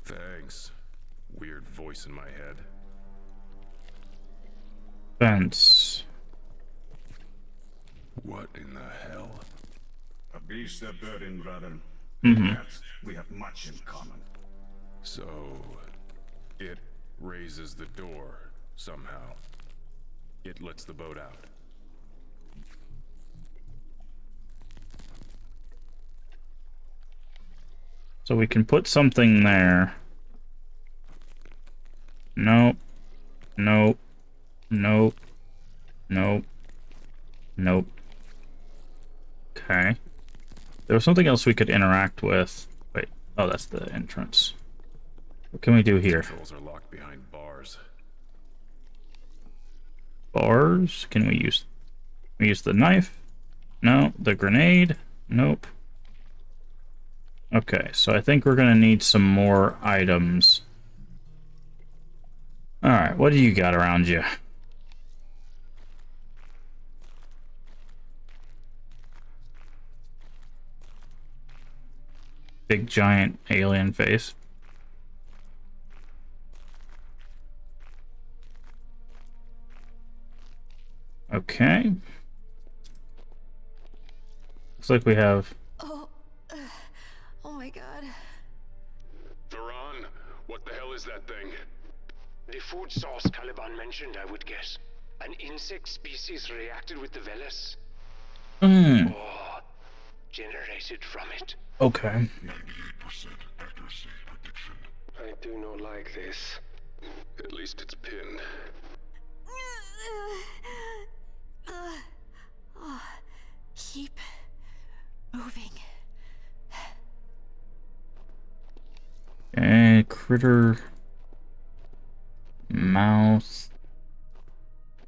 Thanks. Weird voice in my head. Fence. What in the hell? A beast of burden, brother. Mhm. That we have much in common. So... it raises the door, somehow. It lets the boat out. So we can put something there. Nope. Nope. Nope. Nope. Nope. Okay. There was something else we could interact with. Wait. Oh, that's the entrance. What can we do here? Controls are locked behind bars. Bars? Can we use the knife? No. The grenade? Nope. Okay, so I think we're gonna need some more items. Alright, what do you got around you? Big giant alien face. Okay. Looks like we have... Oh my god. Varan, what the hell is that thing? The food source Caliban mentioned, I would guess. An insect species reacted with the Veles. Or generated from it. Okay. 98% accuracy prediction. I do not like this. At least it's pinned. Keep moving. And critter... Mouth...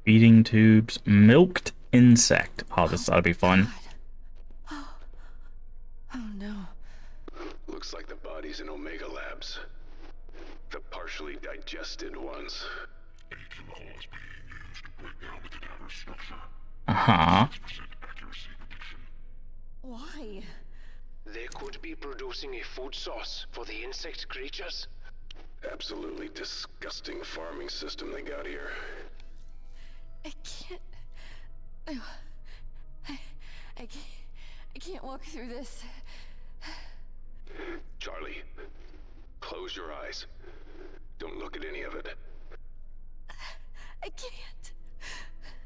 Feeding tubes... Milked insect. Oh, this ought to be fun. Oh no. Looks like the bodies in Omega Labs. The partially digested ones. A chemical is being used to break down the cadaver's structure. Uh-huh. 6% accuracy prediction. Why? They could be producing a food source for the insect creatures. Absolutely disgusting farming system they got here. I can't. I can't walk through this. Charlie, close your eyes. Don't look at any of it. I can't.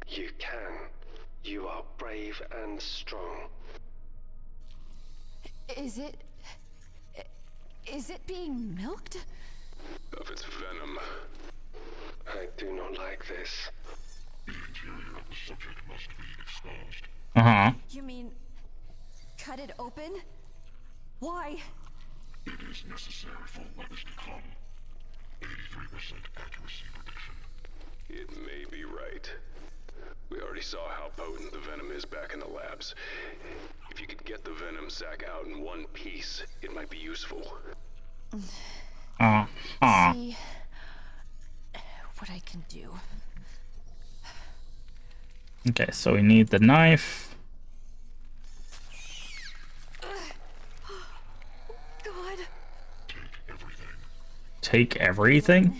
You can. You are brave and strong. Is it... Is it being milked? Of its venom. I do not like this. The interior of the subject must be exposed. Uh-huh. You mean... cut it open? Why? It is necessary for what is to come. 83% accuracy prediction. It may be right. We already saw how potent the venom is back in the labs. If you could get the venom sac out in one piece, it might be useful. See... what I can do. Okay, so we need the knife. God. Take everything?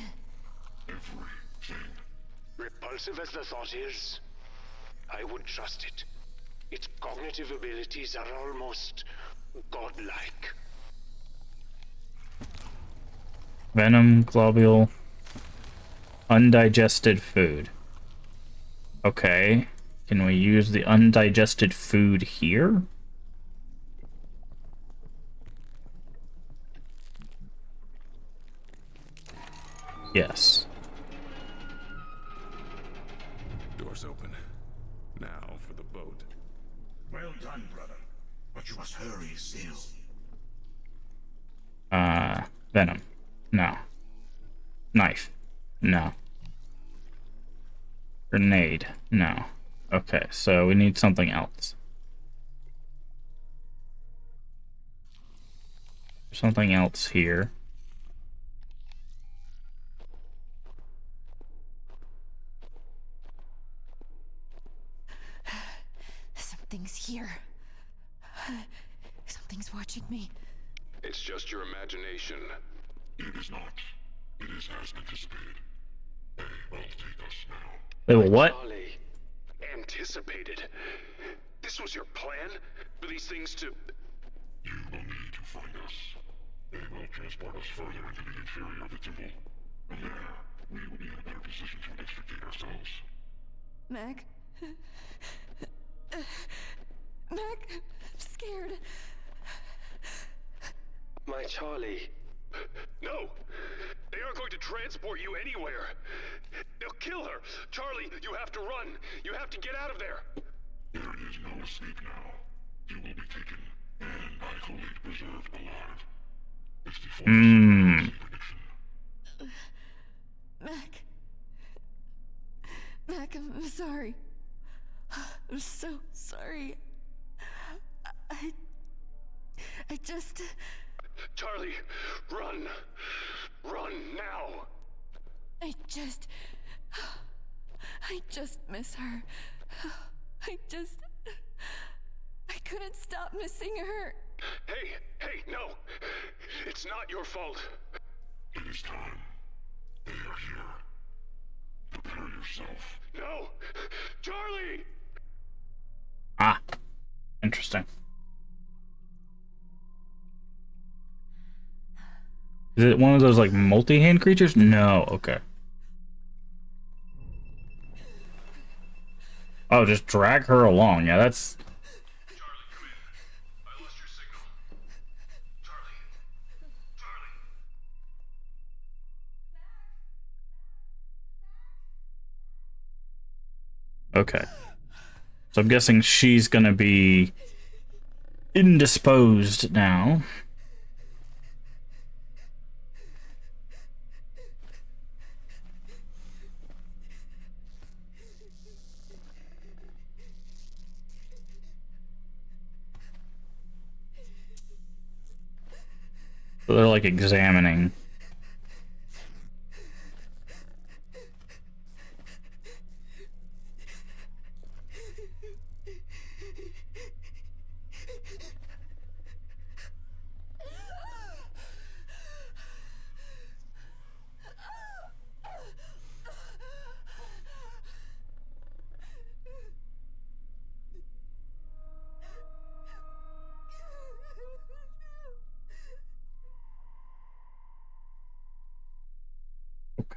Repulsive as the thought is, I would trust it. Its cognitive abilities are almost godlike. Venom, globule, undigested food. Okay, can we use the undigested food here? Yes. Door's open. Now for the boat. Well done, brother. But you must hurry still. Venom. No. Knife. No. Grenade. No. Okay, so we need something else. Something else here. Something's here. Something's watching me. It's just your imagination. It is not. It is as anticipated. They will take us now. They will what? Charlie, Anticipated. This was your plan? For these things to... You will need to find us. They will transport us further into the interior of the temple. And there, we will be in a better position to extricate ourselves. Mac? Mac, I'm scared. my Charlie. No! They aren't going to transport you anywhere! They'll kill her! Charlie, you have to run! You have to get out of there! There is no escape now. You will be taken, and I collate preserved alive. It's the fullest prediction. Mac. Mac, I'm sorry. I'm so sorry. I just... Charlie, run! Run now! I just miss her. I couldn't stop missing her. Hey, no! It's not your fault. It is time. They are here. Prepare yourself. No! Charlie! Ah, interesting. Is it one of those like multi-hand creatures? No, okay. Oh, just drag her along. Yeah, that's... Charlie, come in. I lost your signal. Charlie. Okay. So I'm guessing she's gonna be indisposed now. So they're like examining.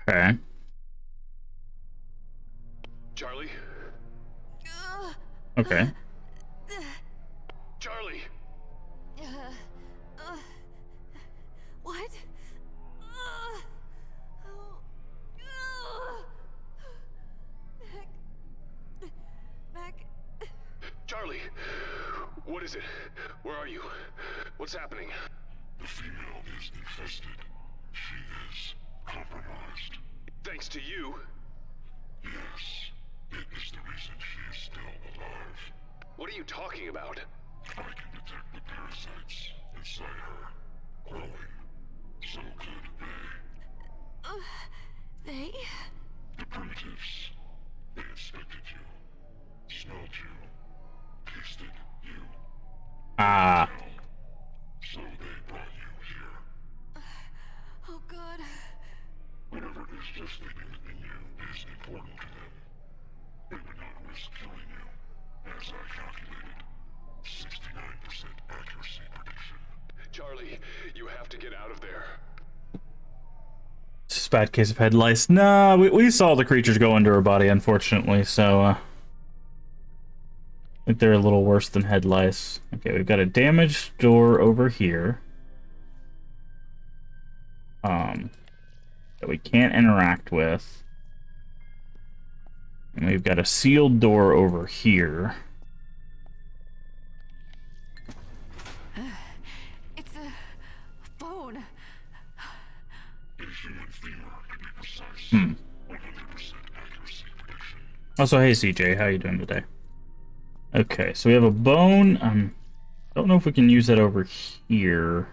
Okay. Charlie? Okay. Charlie! What? Back. Charlie! What is it? Where are you? What's happening? The female is infested. She is compromised. Thanks to you? Yes, it is the reason she is still alive. What are you talking about? I can detect the parasites inside her growing. So could they. They? The primitives. They inspected you, smelled you, tasted you. Ah. So they brought you here. Oh, God. Whatever is gestating in you is important to them. They would not risk killing you, as I calculated. 69% accuracy prediction. Charlie, you have to get out of there. It's just a bad case of head lice. Nah, we saw the creatures go into her body, unfortunately, so, I think they're a little worse than head lice. Okay, we've got a damaged door over here. That we can't interact with. And we've got a sealed door over here. It's a bone. A human femur, to be precise. 100% accuracy prediction. Also, hey CJ, how you doing today? Okay, so we have a bone. I don't know if we can use that over here.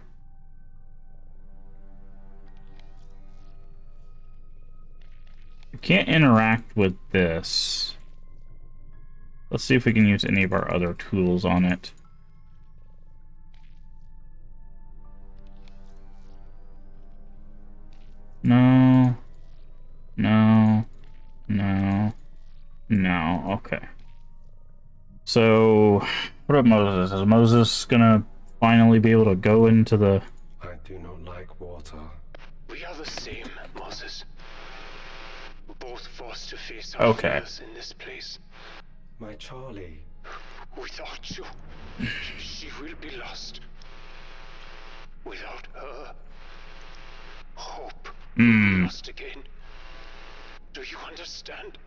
We can't interact with this. Let's see if we can use any of our other tools on it. No. No. No. No. Okay. So, what about Moses? Is Moses gonna finally be able to go into the... I do not like water. We are the same, Moses. Both forced to face our Okay. fears in this place. My Charlie. Without you, she will be lost. Without her, hope will be lost again. Do you understand,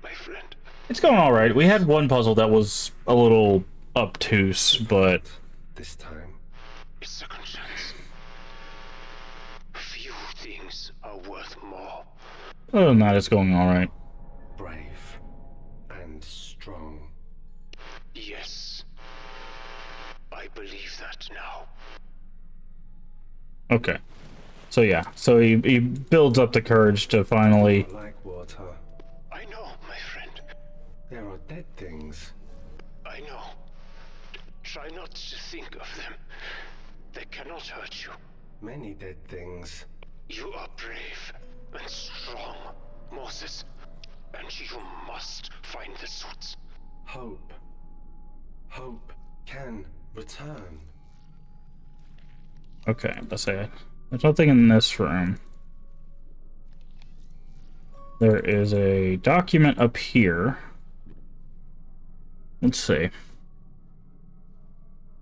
my friend? It's going alright. We had one puzzle that was a little obtuse, but... This time. A second chance. Few things are worth more. Other than that, it's going alright. Brave. And strong. Yes. I believe that now. Okay. So yeah, so he builds up the courage to finally... I like water. I know, my friend. There are dead things. I know. Try not to think of them. They cannot hurt you. Many dead things. You are brave and strong, Moses. And you must find the suits. Hope. Hope can return. Okay, let's say there's nothing in this room. There is a document up here. Let's see.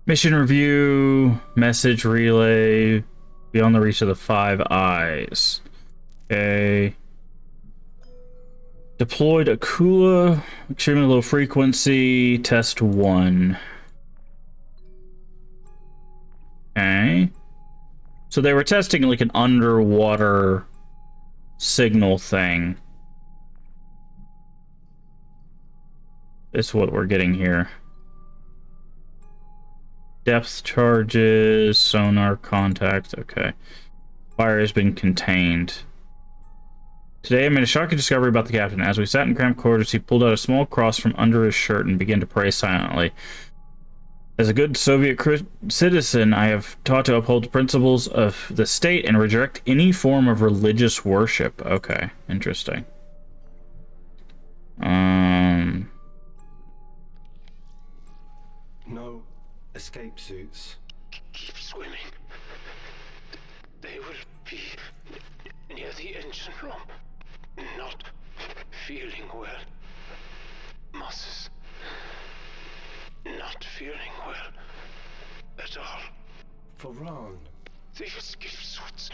Mission review, message relay, beyond the reach of the Five Eyes. Okay. Deployed Akula, extremely low frequency, test 1. Okay. So they were testing like an underwater signal thing. That's what we're getting here. Depth charges, sonar contact, okay. Fire has been contained. Today I made a shocking discovery about the captain. As we sat in cramped quarters, he pulled out a small cross from under his shirt and began to pray silently. As a good Soviet citizen, I have taught to uphold the principles of the state and reject any form of religious worship. Okay, interesting. No escape suits. Keep swimming. They will be near the engine room. Not feeling well. Moses, feeling well at all. For Ron. The escape suits.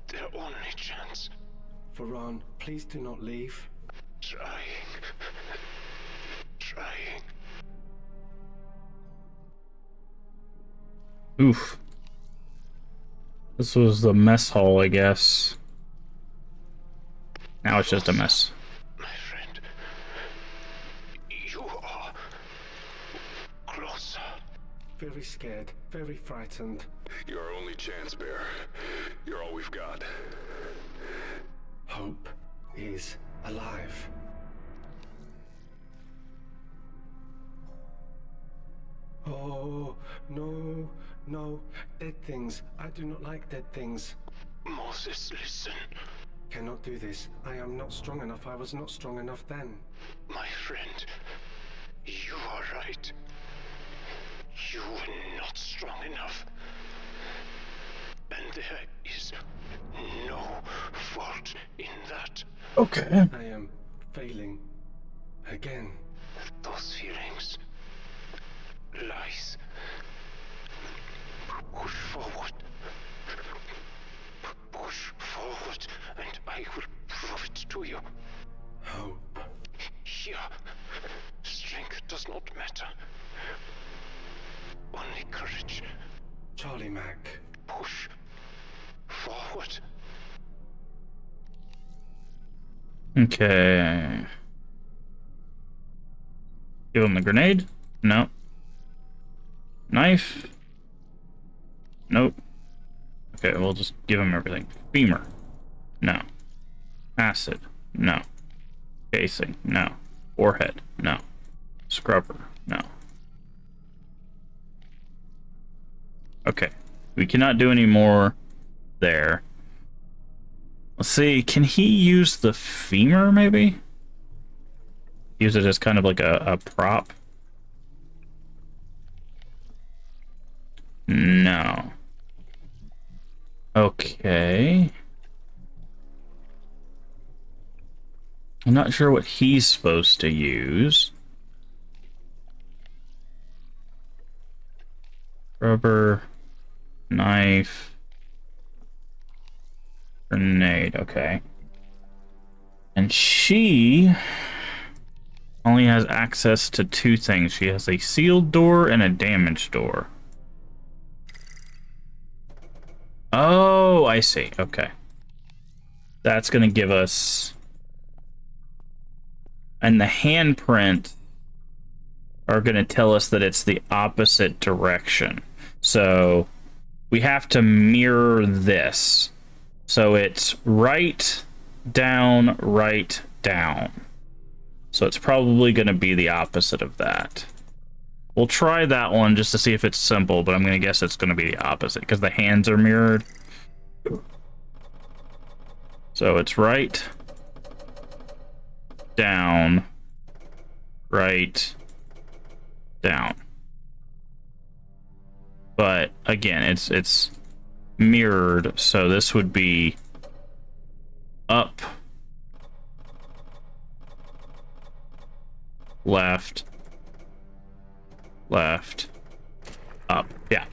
Their only chance. For Ron, please do not leave. Trying. Trying. Oof. This was the mess hall, I guess. Now it's just a mess. My friend. You are closer. Very scared, very frightened. You're our only chance, Bear. You're all we've got. Hope is alive. Oh, no, no. Dead things. I do not like dead things. Moses, listen. Cannot do this. I am not strong enough. I was not strong enough then. My friend, you are right. You were not strong enough. And there is no fault in that. Okay. I am failing again. Those feelings. Lies. Push forward. Push forward, and I will prove it to you. Hope. Here, strength does not matter. Only courage. Charlie Mac. Push forward. Okay. Give him the grenade? No. Knife? Nope. Okay, we'll just give him everything. Femur? No. Acid? No. Casing? No. Warhead? No. Scrubber? No. Okay. We cannot do any more there. Let's see, can he use the femur, maybe? Use it as kind of like a prop? No. Okay. I'm not sure what he's supposed to use. Rubber, knife, grenade, okay. And she only has access to two things. She has a sealed door and a damaged door. Oh, I see. Okay. That's going to give us... And the handprint are going to tell us that it's the opposite direction. So we have to mirror this. So it's right, down, right, down. So it's probably going to be the opposite of that. We'll try that one just to see if it's simple, but I'm going to guess it's going to be the opposite because the hands are mirrored. So it's right, down, right, down. But again, it's mirrored, so this would be up, left, left, up. Yeah,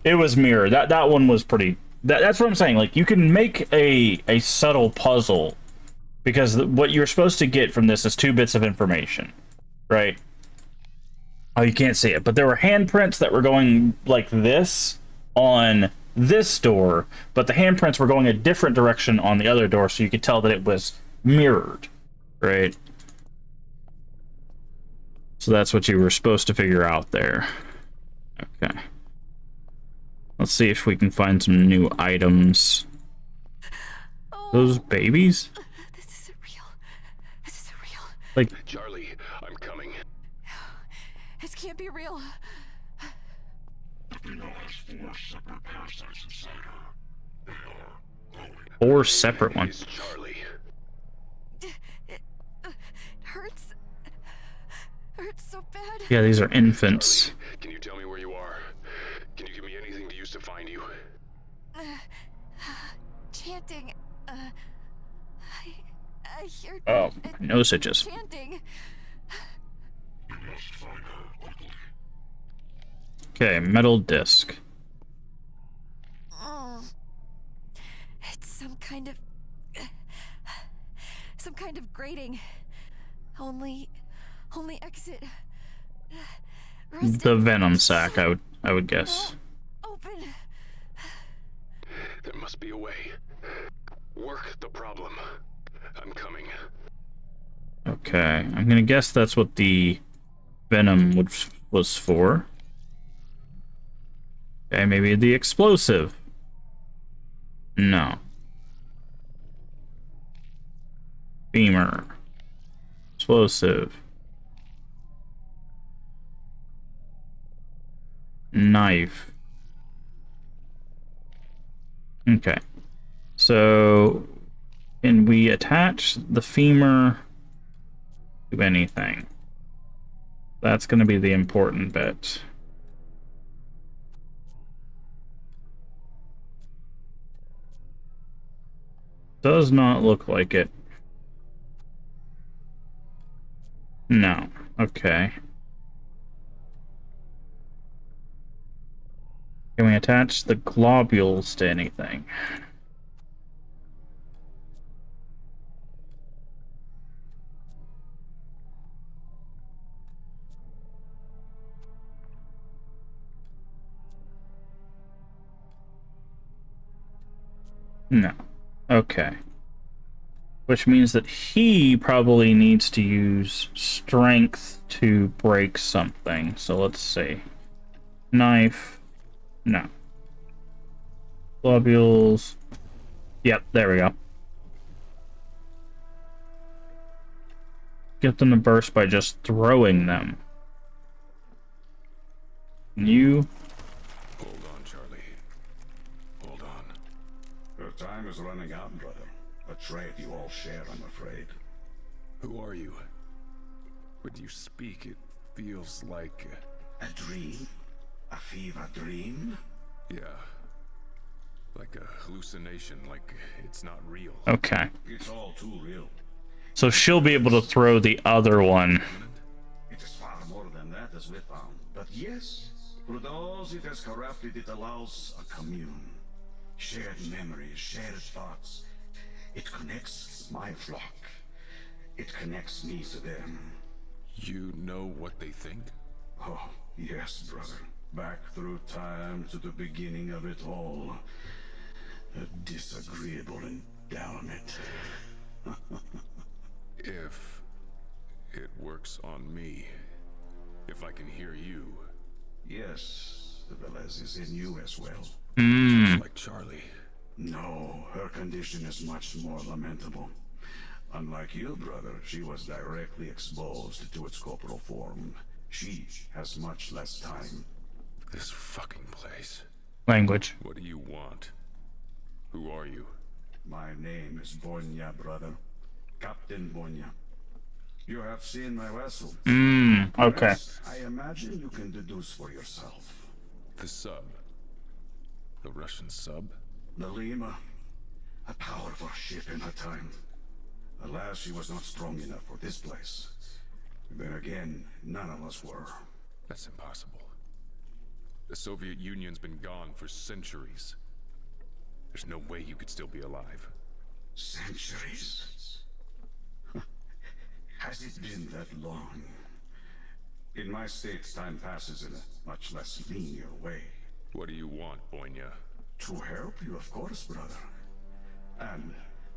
it was mirrored. That one was pretty. That's what I'm saying. Like, you can make a subtle puzzle because what you're supposed to get from this is 2 bits of information, right? Oh, you can't see it, but there were handprints that were going like this on this door, but the handprints were going a different direction on the other door, so you could tell that it was mirrored, right? So that's what you were supposed to figure out there. Okay. Let's see if we can find some new items. Oh, Those babies? this isn't real. This isn't real. Like, Charlie, I'm coming. This can't be real. The female has 4 separate parasites inside her. They are growing. 4 separate ones. It's Charlie. It hurts. Hurts so bad. Yeah, these are infants. Charlie, can you tell me where you are? Can you give me anything to use to find you? Chanting. I hear. Oh, nose itches. Chanting. You must find her quickly. Okay, metal disc. Oh, it's some kind of grating. Only exit. The venom sac, I would guess. Open. There must be a way. Work the problem. I'm coming. Okay, I'm gonna guess that's what the venom was for. Okay, maybe the explosive. No. Beamer. Explosive. Knife. Okay. So, can we attach the femur to anything? That's going to be the important bit. Does not look like it. No. Okay. Can we attach the globules to anything? No. Okay. Which means that he probably needs to use strength to break something. So let's see. Knife. No. Globules. Yep, there we go. Get them to burst by just throwing them. You. Hold on, Charlie. Hold on. Your time is running out, brother. A trade you all share, I'm afraid. Who are you? When you speak, it feels like... A dream? A fever dream? Yeah. Like a hallucination, like it's not real. Okay. It's all too real. So she'll be able to throw the other one. It is far more than that, as we found. But yes, for those it has corrupted, it allows a commune. Shared memories, shared thoughts. It connects my flock. It connects me to them. You know what they think? Oh, yes, brother. Back through time to the beginning of it all. A disagreeable endowment. If it works on me, if I can hear you. Yes, the Velez is in you as well. Just like Charlie. No, her condition is much more lamentable. Unlike you, brother, she was directly exposed to its corporal form. She has much less time. This fucking place. Language. What do you want? Who are you? My name is Bonya, brother. Captain Bonya. You have seen my vessel. Okay. Rest, I imagine you can deduce for yourself. The sub. The Russian sub? The Lima. A powerful ship in her time. Alas, she was not strong enough for this place. Then again, none of us were. That's impossible. The Soviet Union's been gone for centuries. There's no way you could still be alive. Centuries? Has it been that long? In my state, time passes in a much less linear way. What do you want, Bonya? To help you, of course, brother. And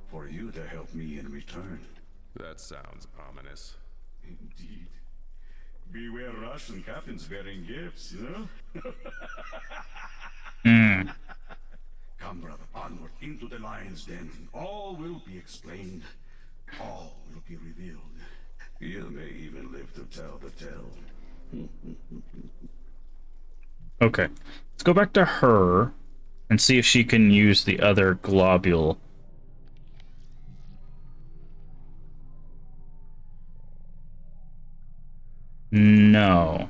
for you to help me in return. That sounds ominous. Indeed. Beware Russian captains bearing gifts, you know? Come, brother, onward into the lion's den. All will be explained. All will be revealed. You may even live to tell the tale. Okay. Let's go back to her and see if she can use the other globule. No.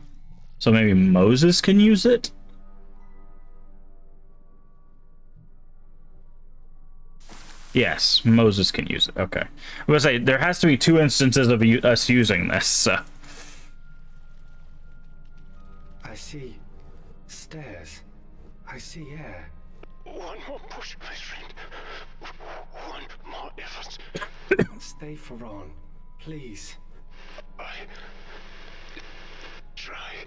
So maybe Moses can use it? Yes, Moses can use it. Okay. I was gonna say, there has to be 2 instances of us using this, so. see stairs. I see air. One more push, my friend. One more effort. Stay, Ferran. Please. I try.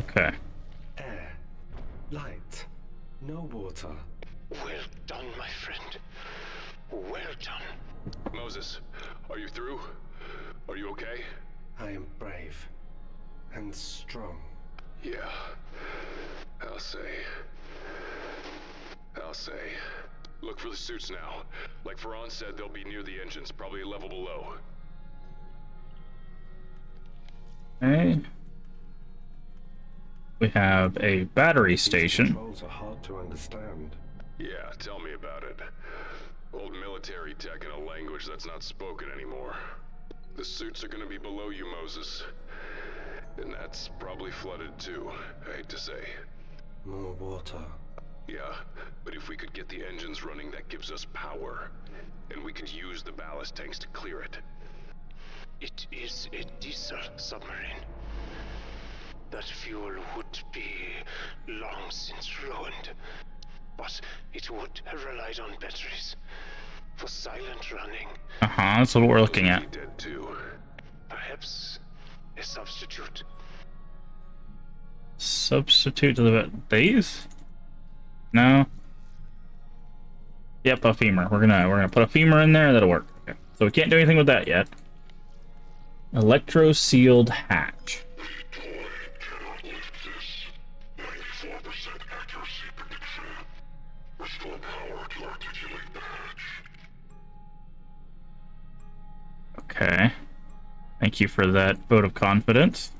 Okay. Air. Light. No water. Well done, my friend. Well done. Moses, are you through? Are you okay? I am brave. And strong. Yeah. I'll say. Look for the suits now. Like Ferran said, they'll be near the engines, probably a level below. Okay. We have a battery station. Controls are hard to understand. Yeah, tell me about it. Old military tech in a language that's not spoken anymore. The suits are gonna be below you, Moses. And that's probably flooded too, I hate to say. More water. Yeah, but if we could get the engines running, that gives us power. And we could use the ballast tanks to clear it. It is a diesel submarine. That fuel would be long since ruined. But it would have relied on batteries for silent running. That's what we're looking at. Dead too. Perhaps a substitute. Substitute to these? No. Yep, a femur. We're gonna put a femur in there. That'll work. Okay. So we can't do anything with that yet. Electro sealed hatch. Okay. Thank you for that vote of confidence.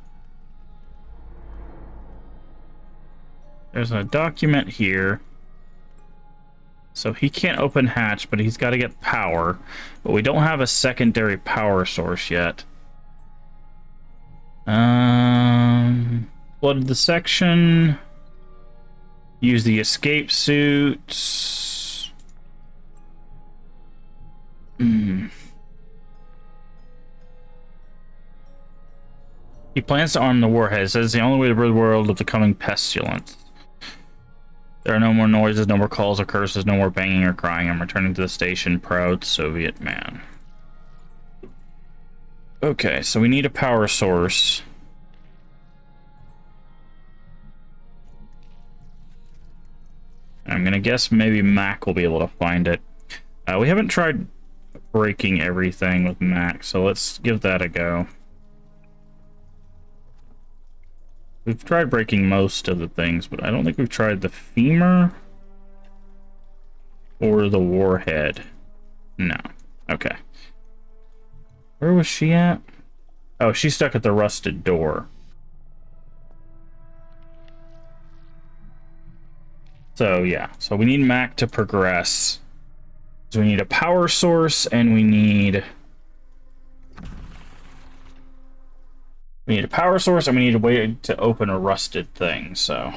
There's a document here. So he can't open hatch, but he's got to get power. But we don't have a secondary power source yet. Flooded the section. Use the escape suits. He plans to arm the warhead. Says the only way to rid the world of the coming pestilence. There are no more noises, no more calls or curses, no more banging or crying. I'm returning to the station, proud Soviet man. Okay, so we need a power source. I'm gonna guess maybe Mac will be able to find it. We haven't tried breaking everything with Mac, so let's give that a go. We've tried breaking most of the things, but I don't think we've tried the femur or the warhead. No. Okay. Where was she at? Oh, she's stuck at the rusted door. So, yeah. So we need Mac to progress. So we need a power source, and we need a power source, and we need a way to open a rusted thing, so.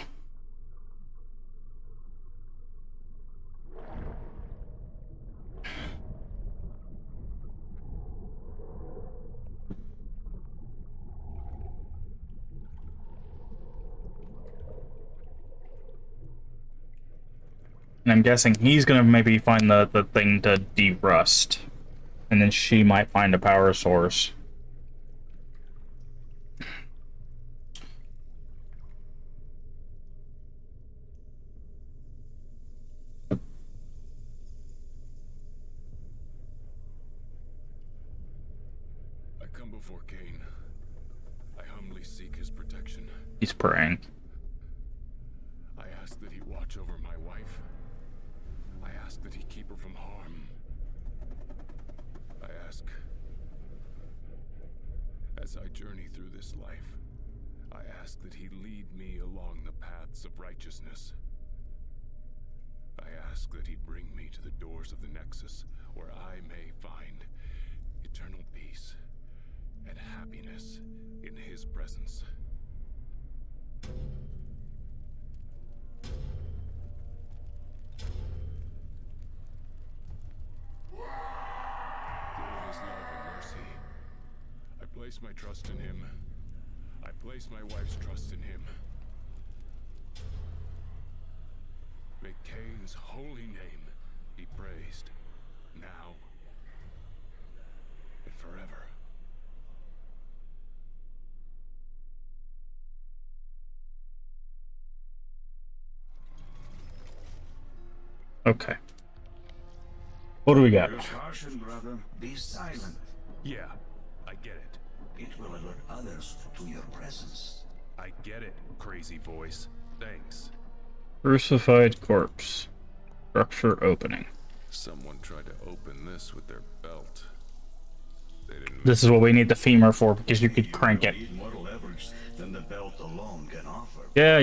And I'm guessing he's gonna maybe find the thing to derust. And then she might find a power source. I come before Cain. I humbly seek his protection. He's praying. I ask that he watch over my wife. I ask that he keep her from harm. I ask, as I journey through this life, I ask that he lead me along the paths of righteousness. I ask that he bring me to the doors of the Nexus, where I may find eternal peace and happiness in his presence. place my trust in him. I place my wife's trust in him. May Cain's holy name be praised, now and forever. Okay. What do we got? Caution, brother. Be silent. Yeah, I get it. It will alert others to your presence. I get it, crazy voice. Thanks. Crucified corpse. Structure opening. Someone tried to open this with their belt. They didn't. This is what we need the femur for, because you could crank it. Need more leverage than the belt alone can offer. Yeah.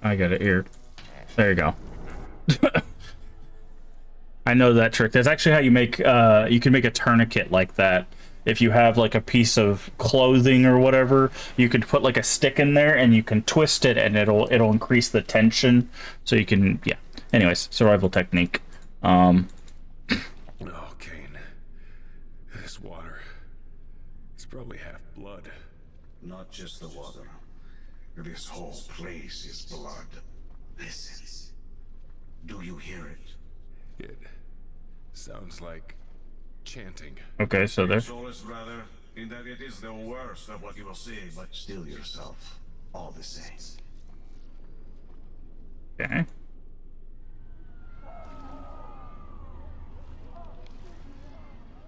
I got it here. There you go. I know that trick. That's actually how you make, you can make a tourniquet like that. If you have like a piece of clothing or whatever, you could put like a stick in there and you can twist it and it'll increase the tension. So you can, yeah. Anyways, survival technique. Oh, Cain. This water. It's probably half blood. Not just the water. This whole place is blood. Listen. Do you hear it? It sounds like chanting. Okay, so there. Solace, brother, in that it is the worst of what you will see, but still yourself, all the same. Okay.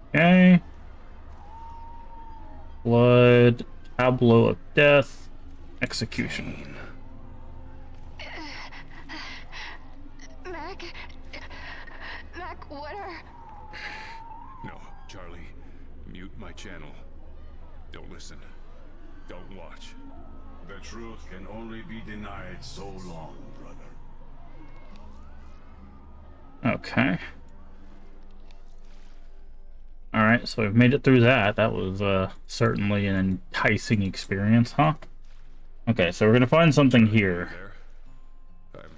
Okay. Blood. Tableau of death. Execution. Mac, what are... No, Charlie. Mute my channel. Don't listen. Don't watch. The truth can only be denied so long, brother. Okay. Alright, so we've made it through that. That was certainly an enticing experience, huh? Okay, so we're gonna find something here. There. I'm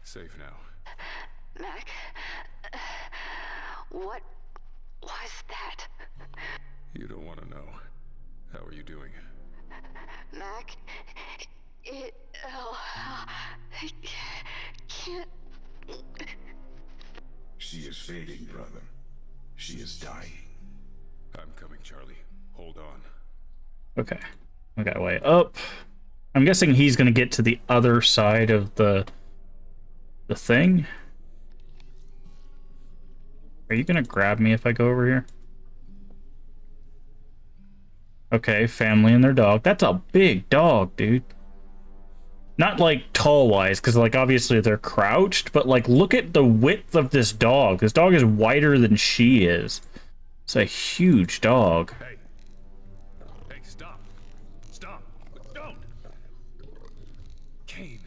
safe now. Mac, what was that? You don't want to know. How are you doing? Mac, I can't... She is fading, brother. She is dying. I'm coming, Charlie. Hold on. Okay. We got way up. I'm guessing he's gonna get to the other side of the thing. Are you gonna grab me if I go over here? Okay, family and their dog. That's a big dog, dude. Not like tall wise, because like obviously they're crouched, but like look at the width of this dog. This dog is wider than she is. It's a huge dog. Hey. Hey, stop. Stop. Don't. Cain.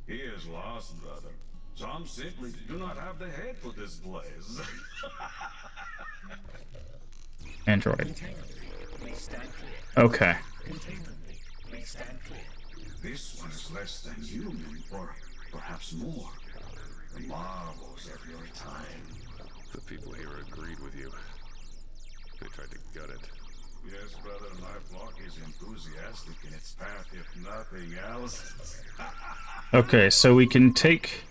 He is lost, brother. Some simply do not have the head for this blaze. Android. Okay. This one is less than human, or perhaps more. The marvels of your time. The people here agreed with you. They tried to gut it. Yes, brother, my flock is enthusiastic in its path, if nothing else. Okay, so we can take...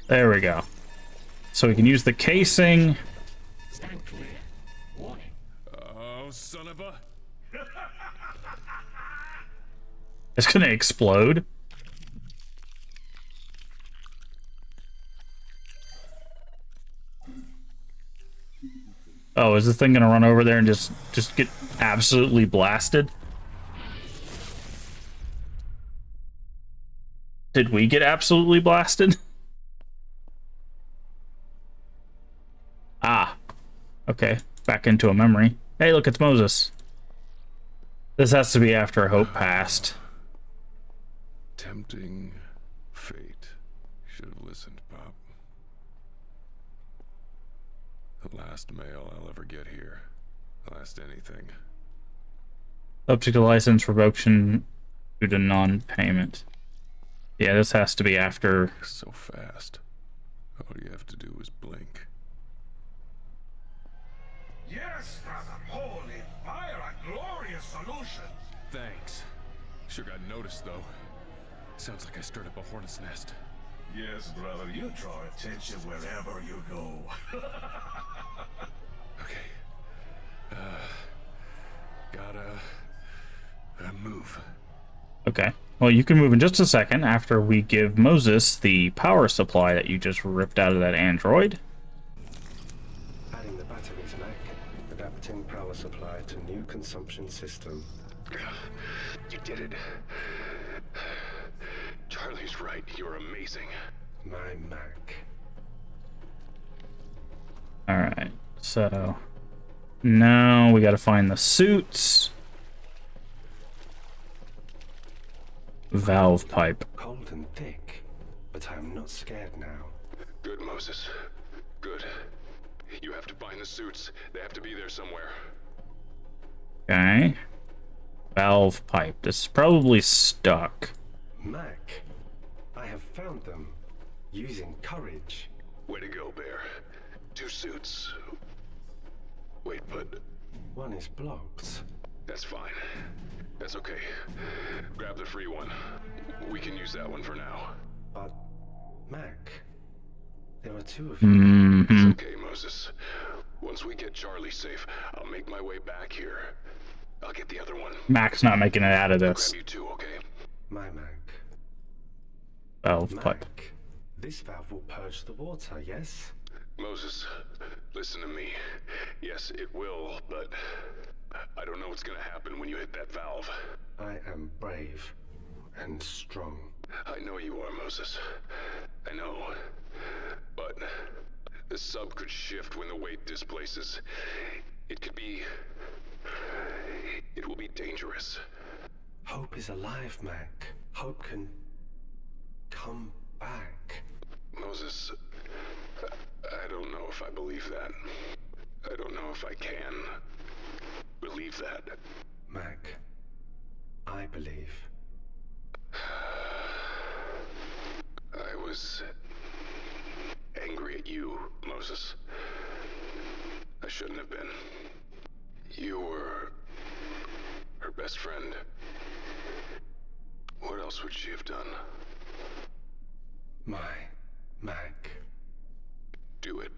There we go. So we can use the casing. Oh, son of a... It's gonna explode. Oh, is this thing gonna run over there and just get absolutely blasted? Did we get absolutely blasted? Ah. Okay, back into a memory. Hey, look, it's Moses. This has to be after Hope passed. Tempting fate. Should have listened, Pop. The last mail I'll ever get here. Last anything. Subject to license revocation due to non-payment. Yeah, this has to be after. So fast. All you have to do is blink. Yes, brother. Holy fire, a glorious solution. Thanks. Sure got noticed, though. Sounds like I stirred up a hornet's nest. Yes, brother, you draw attention wherever you go. Okay. Gotta move. Okay. Well, you can move in just a second after we give Moses the power supply that you just ripped out of that android. Adding the batteries, Mac. Adapting power supply to new consumption system. You did it. Charlie's right. You're amazing. My Mac. Alright, so now we gotta find the suits. Valve pipe. Cold and thick, but I'm not scared now. Good, Moses. Good. You have to find the suits. They have to be there somewhere. Okay. Valve pipe. This is probably stuck. Mac, I have found them. Using courage. Way to go, Bear. 2 suits. Wait, but One is blocked. that's fine. That's okay. Grab the free one. We can use that one for now. But, Mac, there are 2 of you. It's okay, Moses. Once we get Charlie safe, I'll make my way back here. I'll get the other one. Mac's not making it out of I'll this. grab you too, okay? My Mac. Valve pipe. Mac, this valve will purge the water, yes? Moses, listen to me. Yes, it will, but I don't know what's gonna happen when you hit that valve. I am brave and strong. I know you are, Moses. I know. But the sub could shift when the weight displaces. It could be... It will be dangerous. Hope is alive, Mac. Hope can come back. Moses, I don't know if I believe that. I don't know if I can believe that. Mac, I believe. I was angry at you, Moses. I shouldn't have been. You were her best friend. What else would she have done? My Mac. Do it.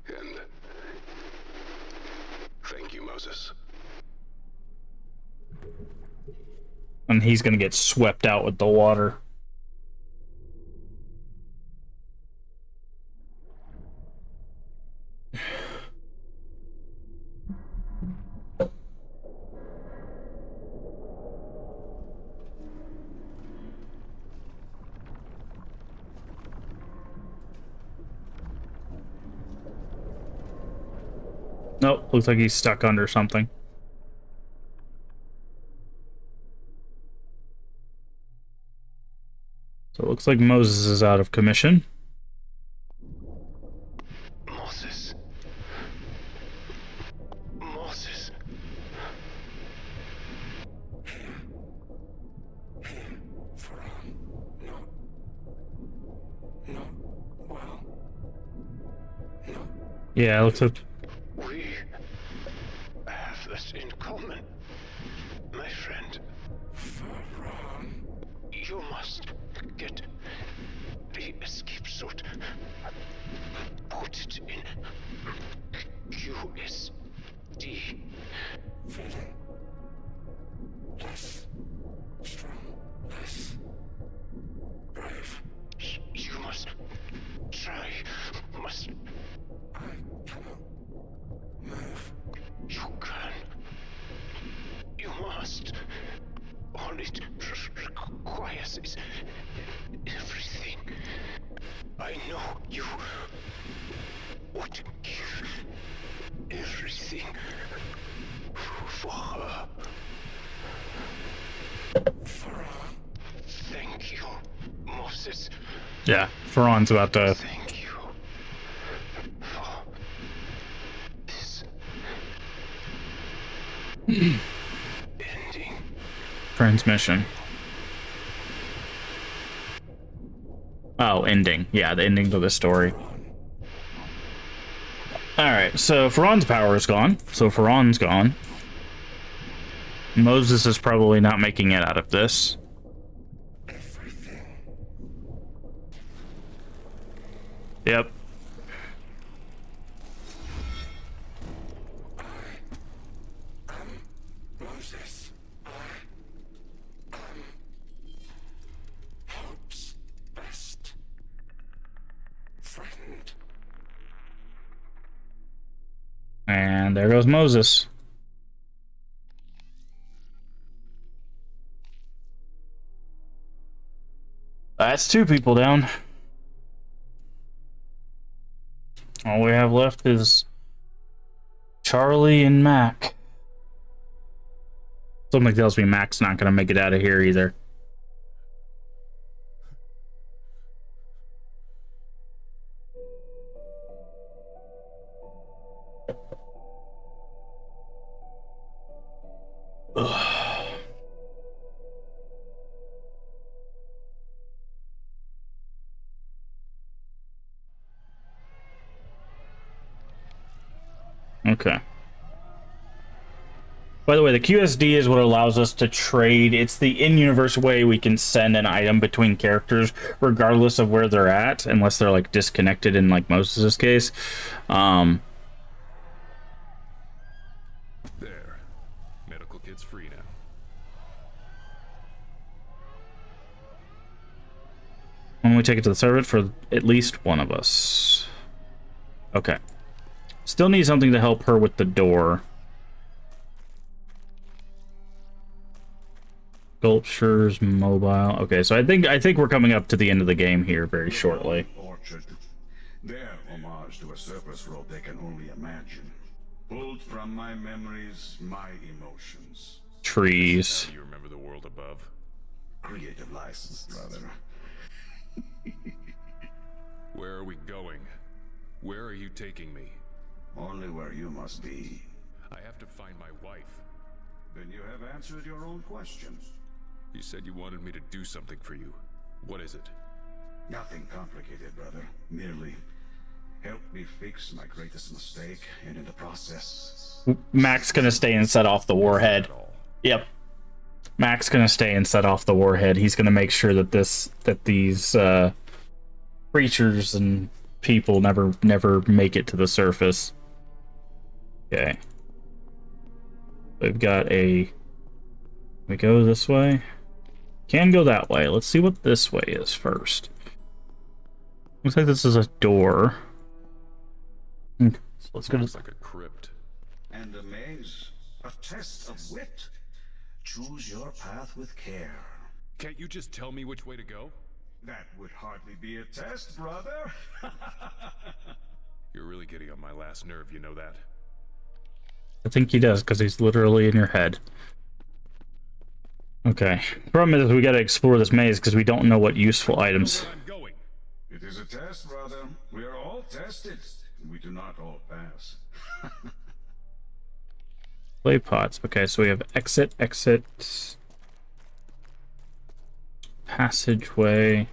And thank you, Moses. And he's gonna get swept out with the water. Nope, looks like he's stuck under something. So it looks like Moses is out of commission. Moses. Moses. Not well. No. Yeah, it looks like... We have this in common, my friend. You must get the escape suit. Put it in QSD. Feeling less strong, less brave. You must try. Must. I cannot move. You can. You must. All it requires is everything. I know you would give everything for her. Thank you, Moses. Yeah, Ferran's about to... Thank you for this ending. transmission. Oh, ending. Yeah, the ending to the story. Alright, so Ferran's power is gone. So Ferran's gone. Moses is probably not making it out of this. Everything. Yep. Moses. Hope's best friend. And there goes Moses. That's 2 people down. All we have left is Charlie and Mac. Something tells me Mac's not gonna make it out of here either. Ugh. Okay. By the way, the QSD is what allows us to trade. It's the in-universe way we can send an item between characters, regardless of where they're at, unless they're like disconnected in like Moses' case. There. Medical kit's free now. When we take it to the server for at least one of us. Okay. Still need something to help her with the door. Sculptures, mobile. Okay, so I think we're coming up to the end of the game here very shortly. Orchard. Their homage to a surface road they can only imagine. Pulled from my memories, my emotions. Trees. You remember the world above? Creative license, brother. Where are we going? Where are you taking me? Only where you must be. I have to find my wife. Then you have answered your own questions. You said you wanted me to do something for you. What is it? Nothing complicated, brother. Merely help me fix my greatest mistake, and in the process... Mac's gonna stay and set off the warhead. Yep. Mac's gonna stay and set off the warhead. He's gonna make sure that these creatures and people never make it to the surface. Okay. We've got a... We go this way. Can go that way. Let's see what this way is first. Looks like this is a door. Okay, so let's go to... Looks like a crypt. And a maze. A test of wit. Choose your path with care. Can't you just tell me which way to go? That would hardly be a test, brother. You're really getting on my last nerve, you know that? I think he does, because he's literally in your head. Okay. Problem is, we gotta explore this maze, because we don't know what useful items... Where I'm going. It is a test, brother. We are all tested. We do not all pass. Play pots. Okay, so we have exit, passageway.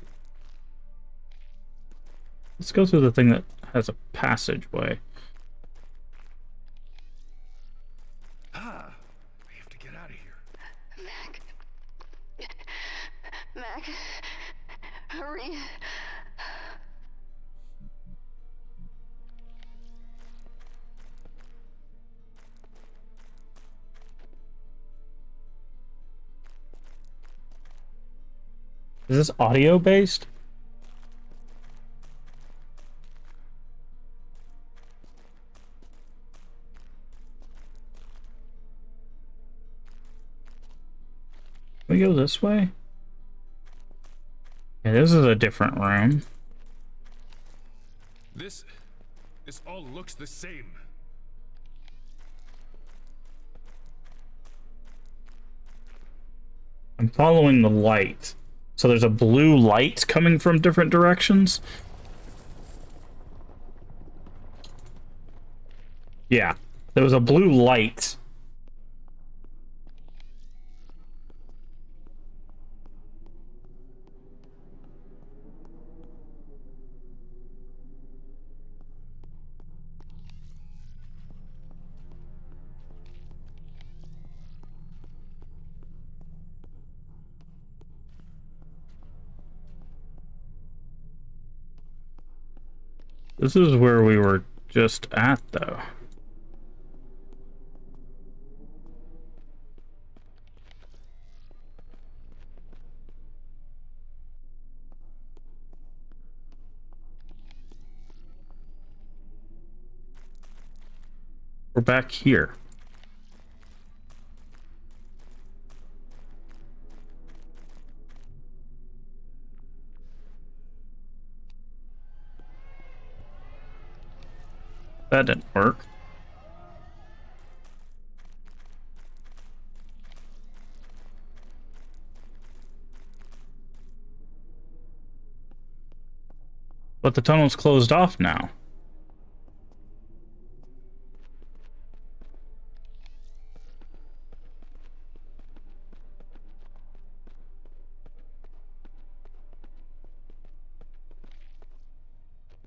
Let's go through the thing that has a passageway. Ah, I have to get out of here. Mac, hurry. Is this audio based? Can we go this way? Yeah, this is a different room. This all looks the same. I'm following the light. So there's a blue light coming from different directions? Yeah, there was a blue light. This is where we were just at, though. We're back here. That didn't work. But the tunnel's closed off now.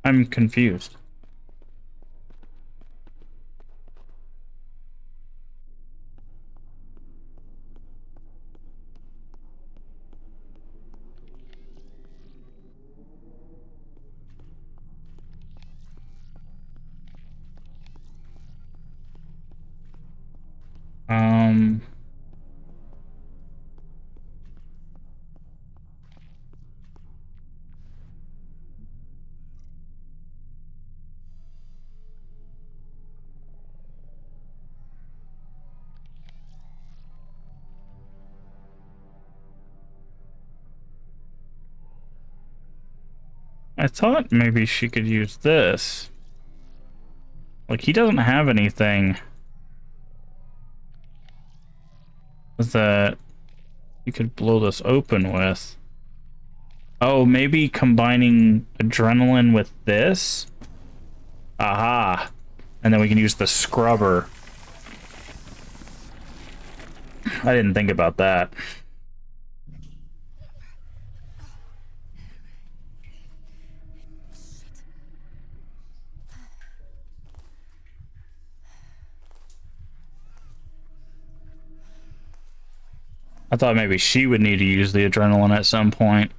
I'm confused. I thought maybe she could use this. Like, he doesn't have anything that you could blow this open with. Oh, maybe combining adrenaline with this? Aha. And then we can use the scrubber. I didn't think about that. I thought maybe she would need to use the adrenaline at some point.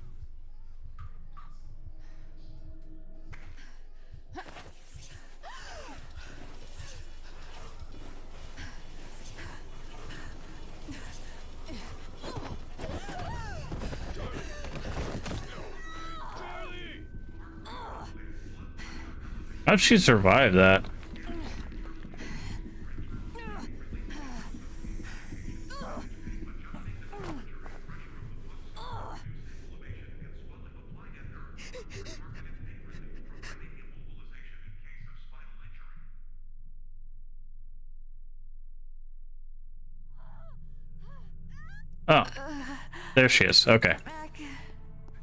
How'd she survive that? Oh, there she is. Okay.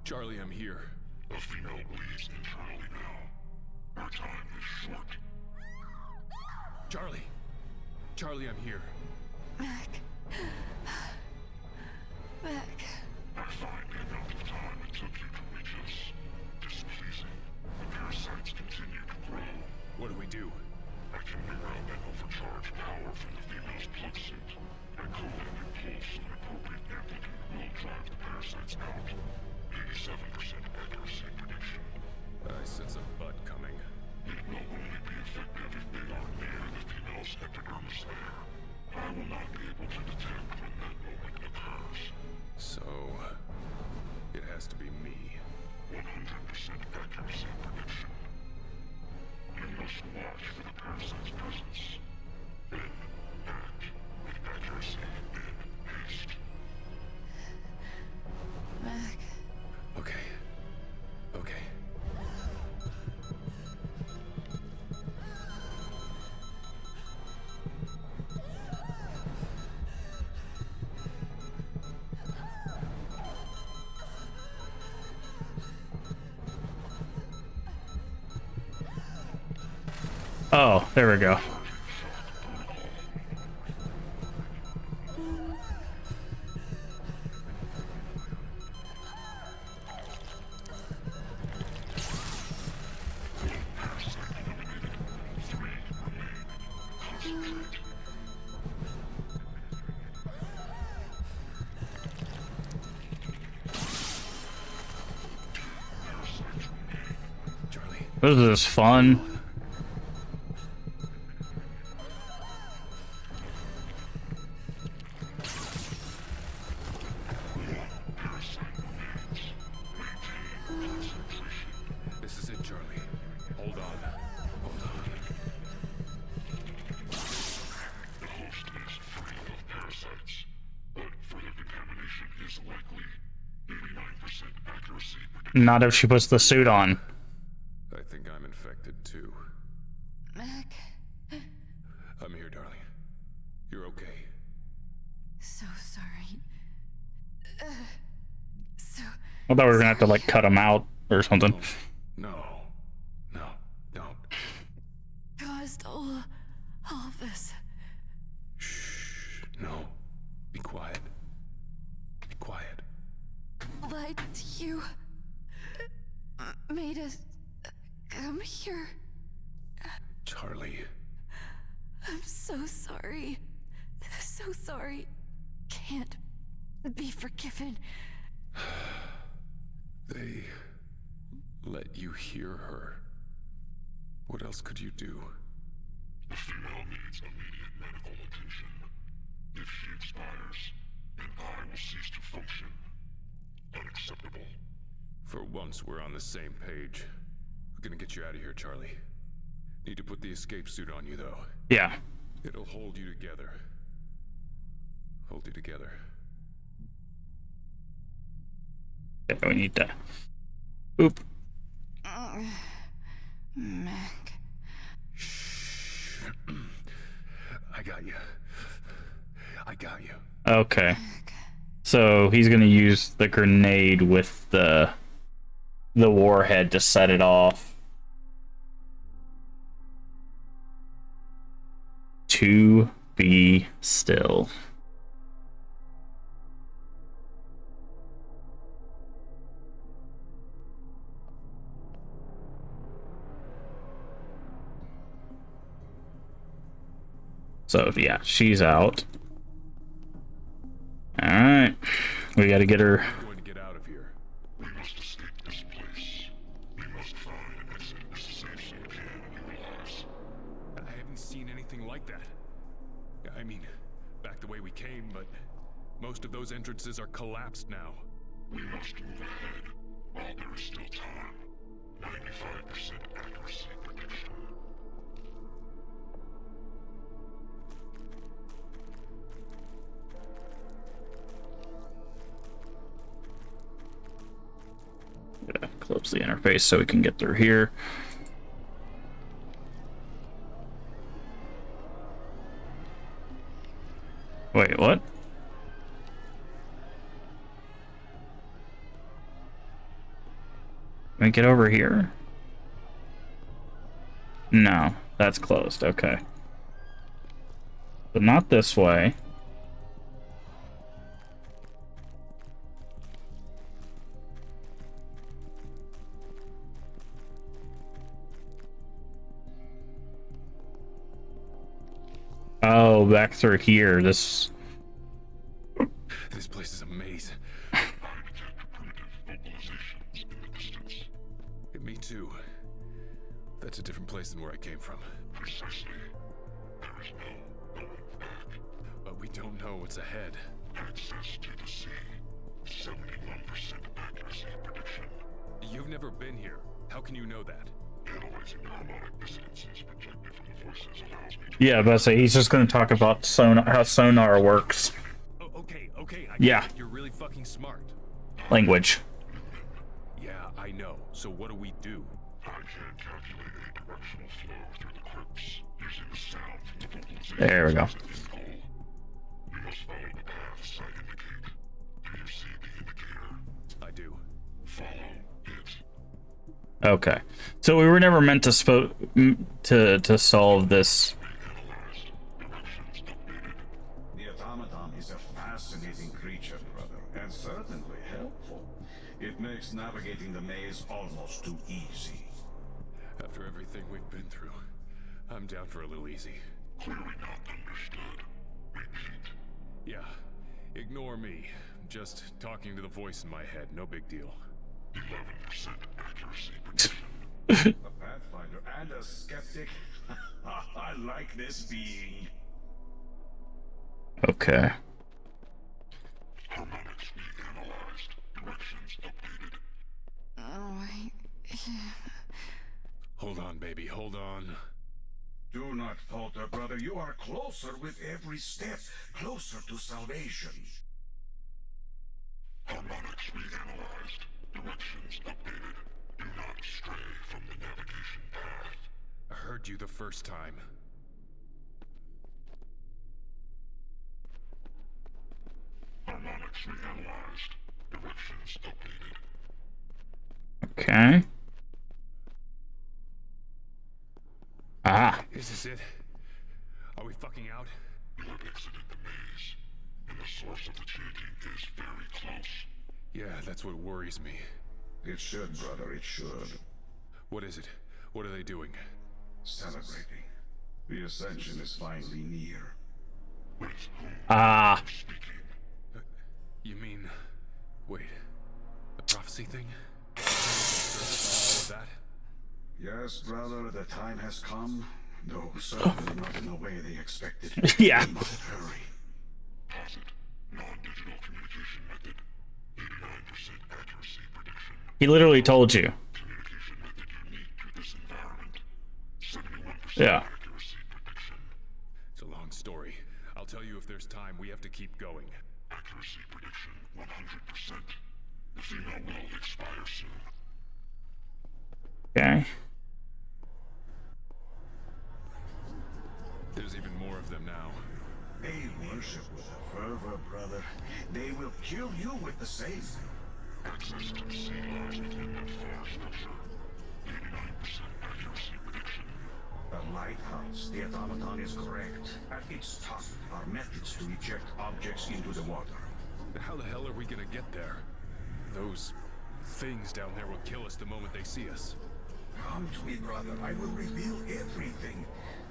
Charlie, I'm here. The female bleeds internally now. Our time is short. Charlie! Charlie, I'm here. Mac. I find the amount of time it took you to reach us displeasing. The parasites continue to grow. What do we do? I can reroute and overcharge power from the female's plug suit. I code and impulse an appropriate amplitude will drive the parasites out. 87% accuracy prediction. I sense a butt coming. It will only be effective if they are near the female's epidermis layer. I will not be able to detect when that moment occurs. So, it has to be me. 100% accuracy prediction. You must watch for the parasite's presence. Then act with accuracy and haste. Mac. Okay. Okay. Oh, there we go. This is fun. This is it, Charlie. Hold on. Hold on. The host is free of parasites, but further contamination is likely. 89% accuracy prediction. Not if she puts the suit on. I think I'm infected too. Mac, I'm here, darling. You're okay. so sorry. So I thought we were gonna have to like cut him out or something. No. No. Don't. caused all this. Shh. No. Be quiet. Be quiet. Lied to you. Made us come here. Charlie. I'm so sorry. So sorry. Can't be forgiven. They let you hear her. What else could you do? The female needs immediate medical attention. If she expires, then I will cease to function. Unacceptable. For once, we're on the same page. We're gonna get you out of here, Charlie. Need to put the escape suit on you, though. Yeah. It'll hold you together. Hold you together. Yeah, we need to. Oop. Mac. Shh. I got you. I got you. Okay. So he's gonna use the grenade with the warhead to set it off. To be still. So yeah, she's out. All right, we got to get her. We're going to get out of here. We must escape this place. We must find an exit as safe so we can in our lives. I haven't seen anything like that. I mean, back the way we came, but most of those entrances are collapsed now. We must move ahead while there is still time. 95% accuracy prediction. Yeah, close the interface so we can get through here. Wait, what? Can we get over here? No, that's closed. Okay. But not this way. Oh, back through here. This This place is a maze. I detect primitive vocalizations in the distance. Me too. That's a different place than where I came from. Precisely. There is no going back. But we don't know what's ahead. Access to the sea. 71% accuracy prediction. You've never been here. How can you know that? Analyzing harmonic dissonances projected from the voices allows me to... Yeah, but say he's just going to talk about sonar, how sonar works. Oh, okay. I Yeah. get it. You're really fucking smart. Language. Yeah, I know. So what do we do? I can calculate a directional flow through the crypts using the sound from the vocalizations. There we go. as the end goal. We must follow the paths I indicate. Do you see the indicator? I do. Follow it. Okay. So we were never meant to to solve this. Analyzed. Directions updated. The automaton is a fascinating creature, brother, and certainly helpful. It makes navigating the maze almost too easy. After everything we've been through, I'm down for a little easy. Clearly not understood. Repeat. Yeah, ignore me. Just talking to the voice in my head, no big deal. 11% accuracy prediction. The path a skeptic? I like this being. Okay. Harmonics reanalyzed. Directions updated. Oh, Hold on, baby, hold on. Do not falter, brother. You are closer with every step, closer to salvation. Harmonics reanalyzed. Directions updated. Do not stray from the navigation path. I heard you the first time. Harmonics reanalyzed. Directions updated. Okay. Ah. Is this it? Are we fucking out? You have exited the maze, and the source of the chanting is very close. Yeah, that's what worries me. It should, brother, it should. What is it? What are they doing? Celebrating. The ascension is finally near. With whom Ah. speaking? You mean... Wait. The prophecy thing? All of that? Yes, brother, the time has come. Though certainly not in the way they expected. Yeah. We must hurry. Posit. Non-digital communication method. 89% accuracy prediction. He literally told you. Communication method unique to this environment. 71% Yeah. accuracy prediction. It's a long story. I'll tell you if there's time. We have to keep going. Accuracy prediction 100%. The female will expire soon. Okay. There's even more of them now. They worship with a fervor, brother. They will kill you with the same. Access to the sea lies within that far structure. 89% accuracy prediction. The lighthouse, the automaton is correct. At its top are methods to eject objects into the water. How the hell are we gonna get there? Those things down there will kill us the moment they see us. Come to me, brother. I will reveal everything.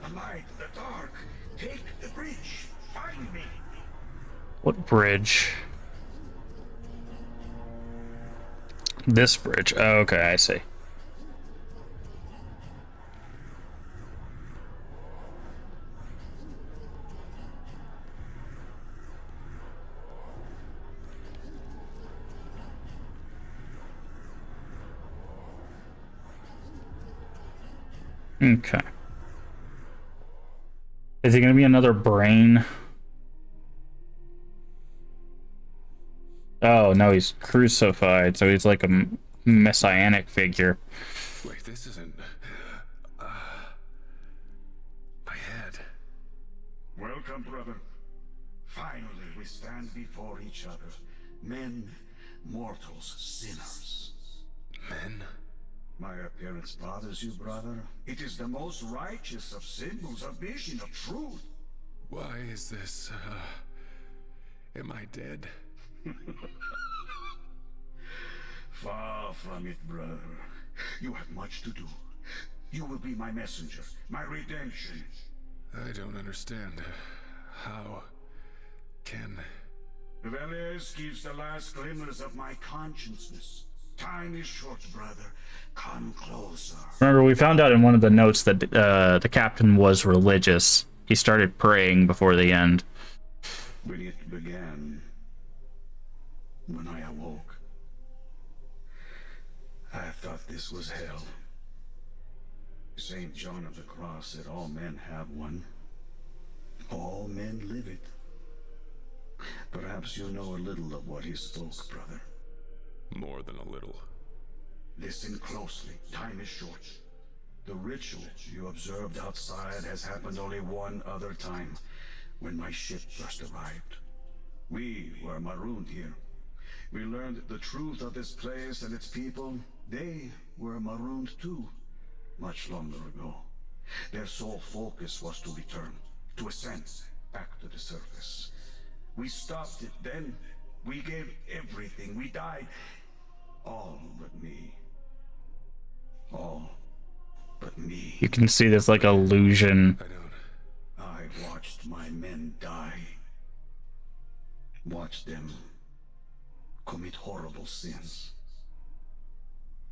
The light, the dark. Take the bridge. Find me. What bridge? This bridge. Oh, okay, I see. Okay. Is he gonna be another brain? Oh no, he's crucified, so he's like a messianic figure. Wait, this isn't... my head. Welcome, brother. Finally, we stand before each other. Men, mortals, sinners. Men? My appearance bothers you, brother? It is the most righteous of symbols, a vision of truth. Why is this, am I dead? Far from it, brother. You have much to do. You will be my messenger, my redemption. I don't understand. How can... Velez gives the last glimmers of my consciousness. Time is short, brother. Come closer. Remember, we found out in one of the notes that the captain was religious. He started praying before the end. When it began, when I awoke, I thought this was hell. St. John of the Cross said all men have one. All men live it. Perhaps you know a little of what he spoke, brother. More than a little. Listen closely. Time is short. The ritual you observed outside has happened only one other time, when my ship first arrived. We were marooned here. We learned the truth of this place and its people. They were marooned too, much longer ago. Their sole focus was to return, to ascend back to the surface. We stopped it then. We gave everything. We died. All but me. All but me. You can see this like illusion. I don't... I watched my men die. Watched them commit horrible sins.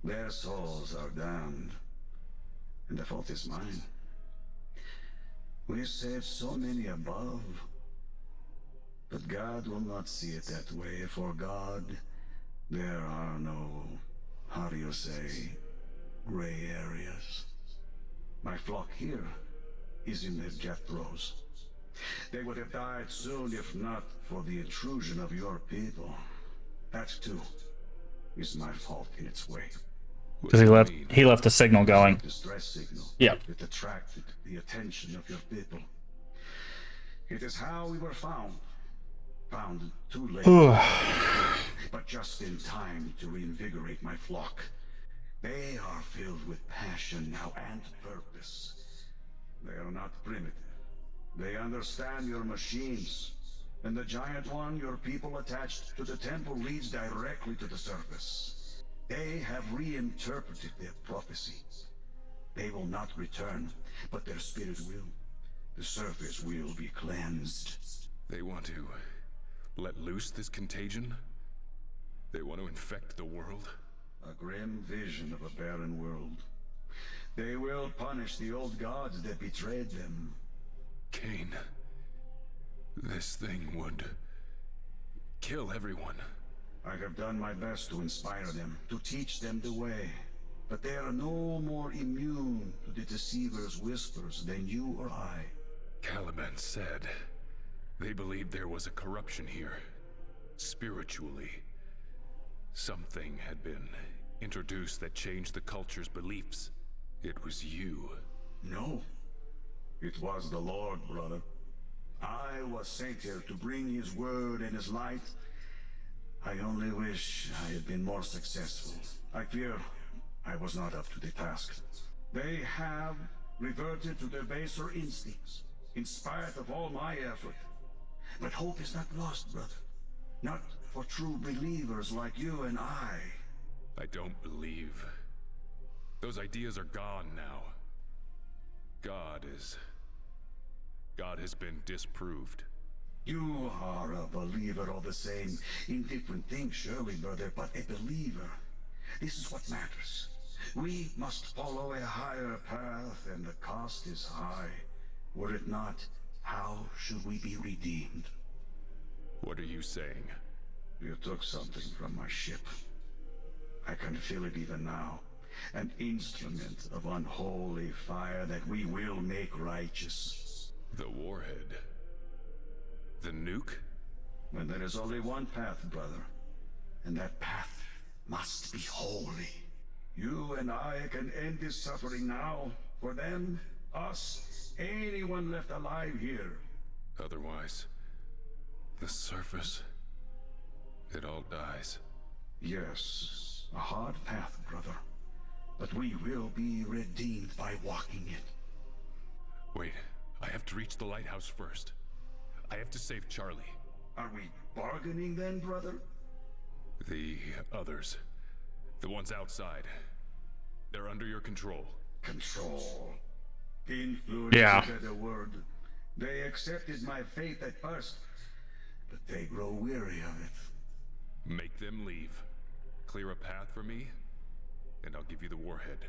Their souls are damned, and the fault is mine. We saved so many above, but God will not see it that way. For God, there are no, how do you say, gray areas. My flock here is in their death throes. They would have died soon if not for the intrusion of your people. That too is my fault in its way. Because he left the signal going. Distress signal. Yep. It attracted the attention of your people. It is how we were found. Found too late. But just in time to reinvigorate my flock. They are filled with passion now and purpose. They are not primitive. They understand your machines. And the giant one your people attached to the temple leads directly to the surface. They have reinterpreted their prophecy. They will not return, but their spirit will. The surface will be cleansed. They want to let loose this contagion? They want to infect the world? A grim vision of a barren world. They will punish the old gods that betrayed them. Cain, this thing would kill everyone. I have done my best to inspire them, to teach them the way. But they are no more immune to the deceiver's whispers than you or I. Caliban said they believed there was a corruption here. Spiritually. Something had been introduced that changed the culture's beliefs. It was you. No. It was the Lord, brother. I was sent here to bring his word and his light. I only wish I had been more successful. I fear I was not up to the task. They have reverted to their baser instincts, in spite of all my effort. But hope is not lost, brother. Not for true believers like you and I. I don't believe. Those ideas are gone now. God has been disproved. You are a believer all the same, in different things, surely, brother, but a believer. This is what matters. We must follow a higher path, and the cost is high. Were it not, how should we be redeemed? What are you saying? You took something from my ship. I can feel it even now. An instrument of unholy fire that we will make righteous. The warhead. The nuke? And there is only one path, brother. And that path must be holy. You and I can end this suffering now. For them, us, anyone left alive here. Otherwise, the surface, it all dies. Yes, a hard path, brother. But we will be redeemed by walking it. Wait, I have to reach the lighthouse first. I have to save Charlie. Are we bargaining then, brother? The others. The ones outside. They're under your control. Control. Influence is a better word. They accepted my faith at first, but they grow weary of it. Make them leave. Clear a path for me, and I'll give you the warhead.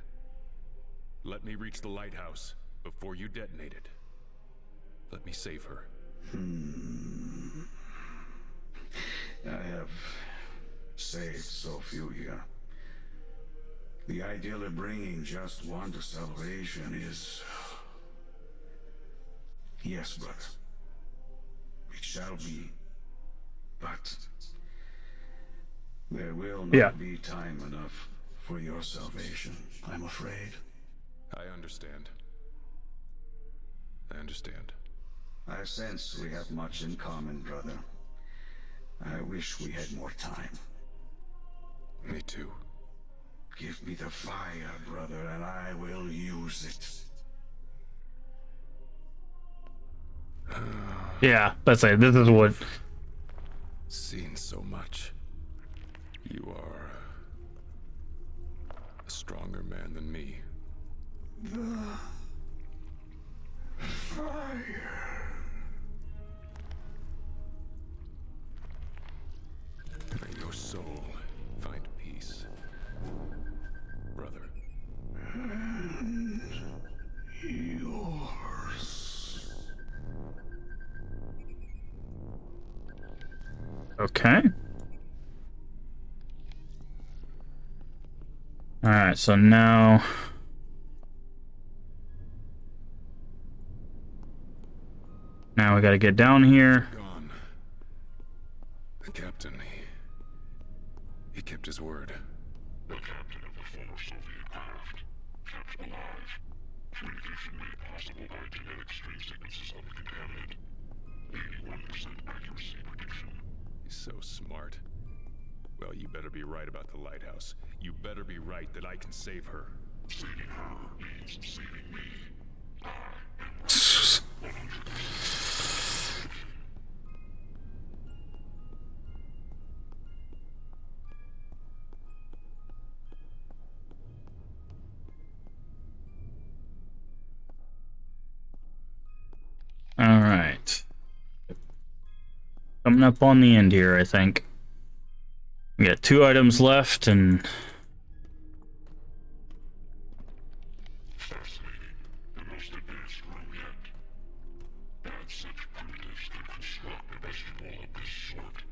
Let me reach the lighthouse before you detonate it. Let me save her. I have saved so few here. The idea of bringing just one to salvation is... Yes, brother. It shall be. But there will not be time enough for your salvation, I'm afraid. I understand. I understand. I sense we have much in common, brother. I wish we had more time. Me too. Give me the fire, brother, and I will use it. Yeah, that's it. This is what... Seen so much. You are a stronger man than me. The fire. May your soul find peace, brother. And Okay. Alright, so now... Now we gotta get down here. Gone. The captain, he kept his word. The captain of the former Soviet craft, kept alive. Communication made possible by genetic strain sequences of the contaminant. 81% accuracy prediction. He's so smart. Well, you better be right about the lighthouse. You better be right that I can save her. Saving her means saving me. Alright. Coming up on the end here, I think. We got 2 items left, and... Fascinating. The most advanced room yet. Add such primitives to construct a vegetable of this sort.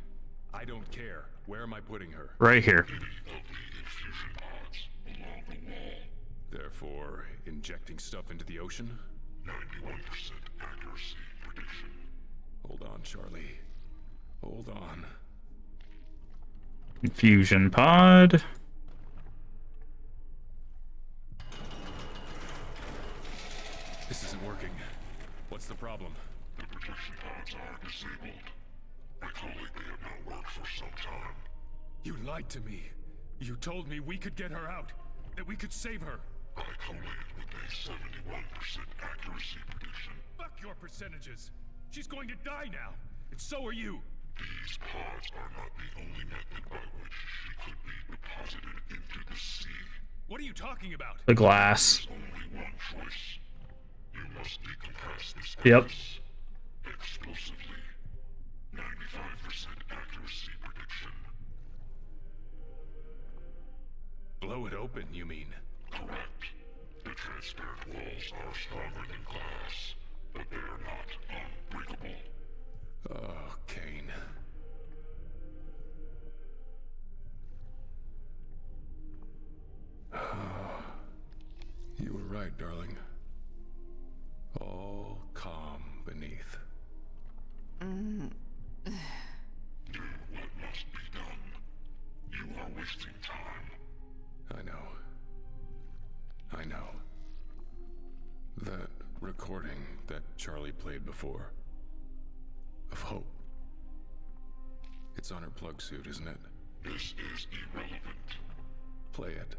I don't care. Where am I putting her? Right here. Any of the infusion pods along the wall. Therefore, injecting stuff into the ocean? 91% accuracy prediction. Hold on, Charlie. Hold on. Infusion pod. This isn't working. What's the problem? The protection pods are disabled. My colleague may have not worked for some time. You lied to me. You told me we could get her out. That we could save her. My colleague with a 71% accuracy prediction. Fuck your percentages. She's going to die now. And so are you. These pods are not the only method by which she could be deposited into the sea. What are you talking about? The glass. There's only one choice. You must decompress this Yep. gas explosively. 95% accuracy prediction. Blow it open, you mean? Correct. The transparent walls are stronger than glass, but they are not unbreakable. Oh, Kane. You were right, darling. All calm beneath. Do what must be done. You are wasting time. I know. I know. That recording that Charlie played before. Of hope. It's on her plug suit, isn't it? This is irrelevant. Play it.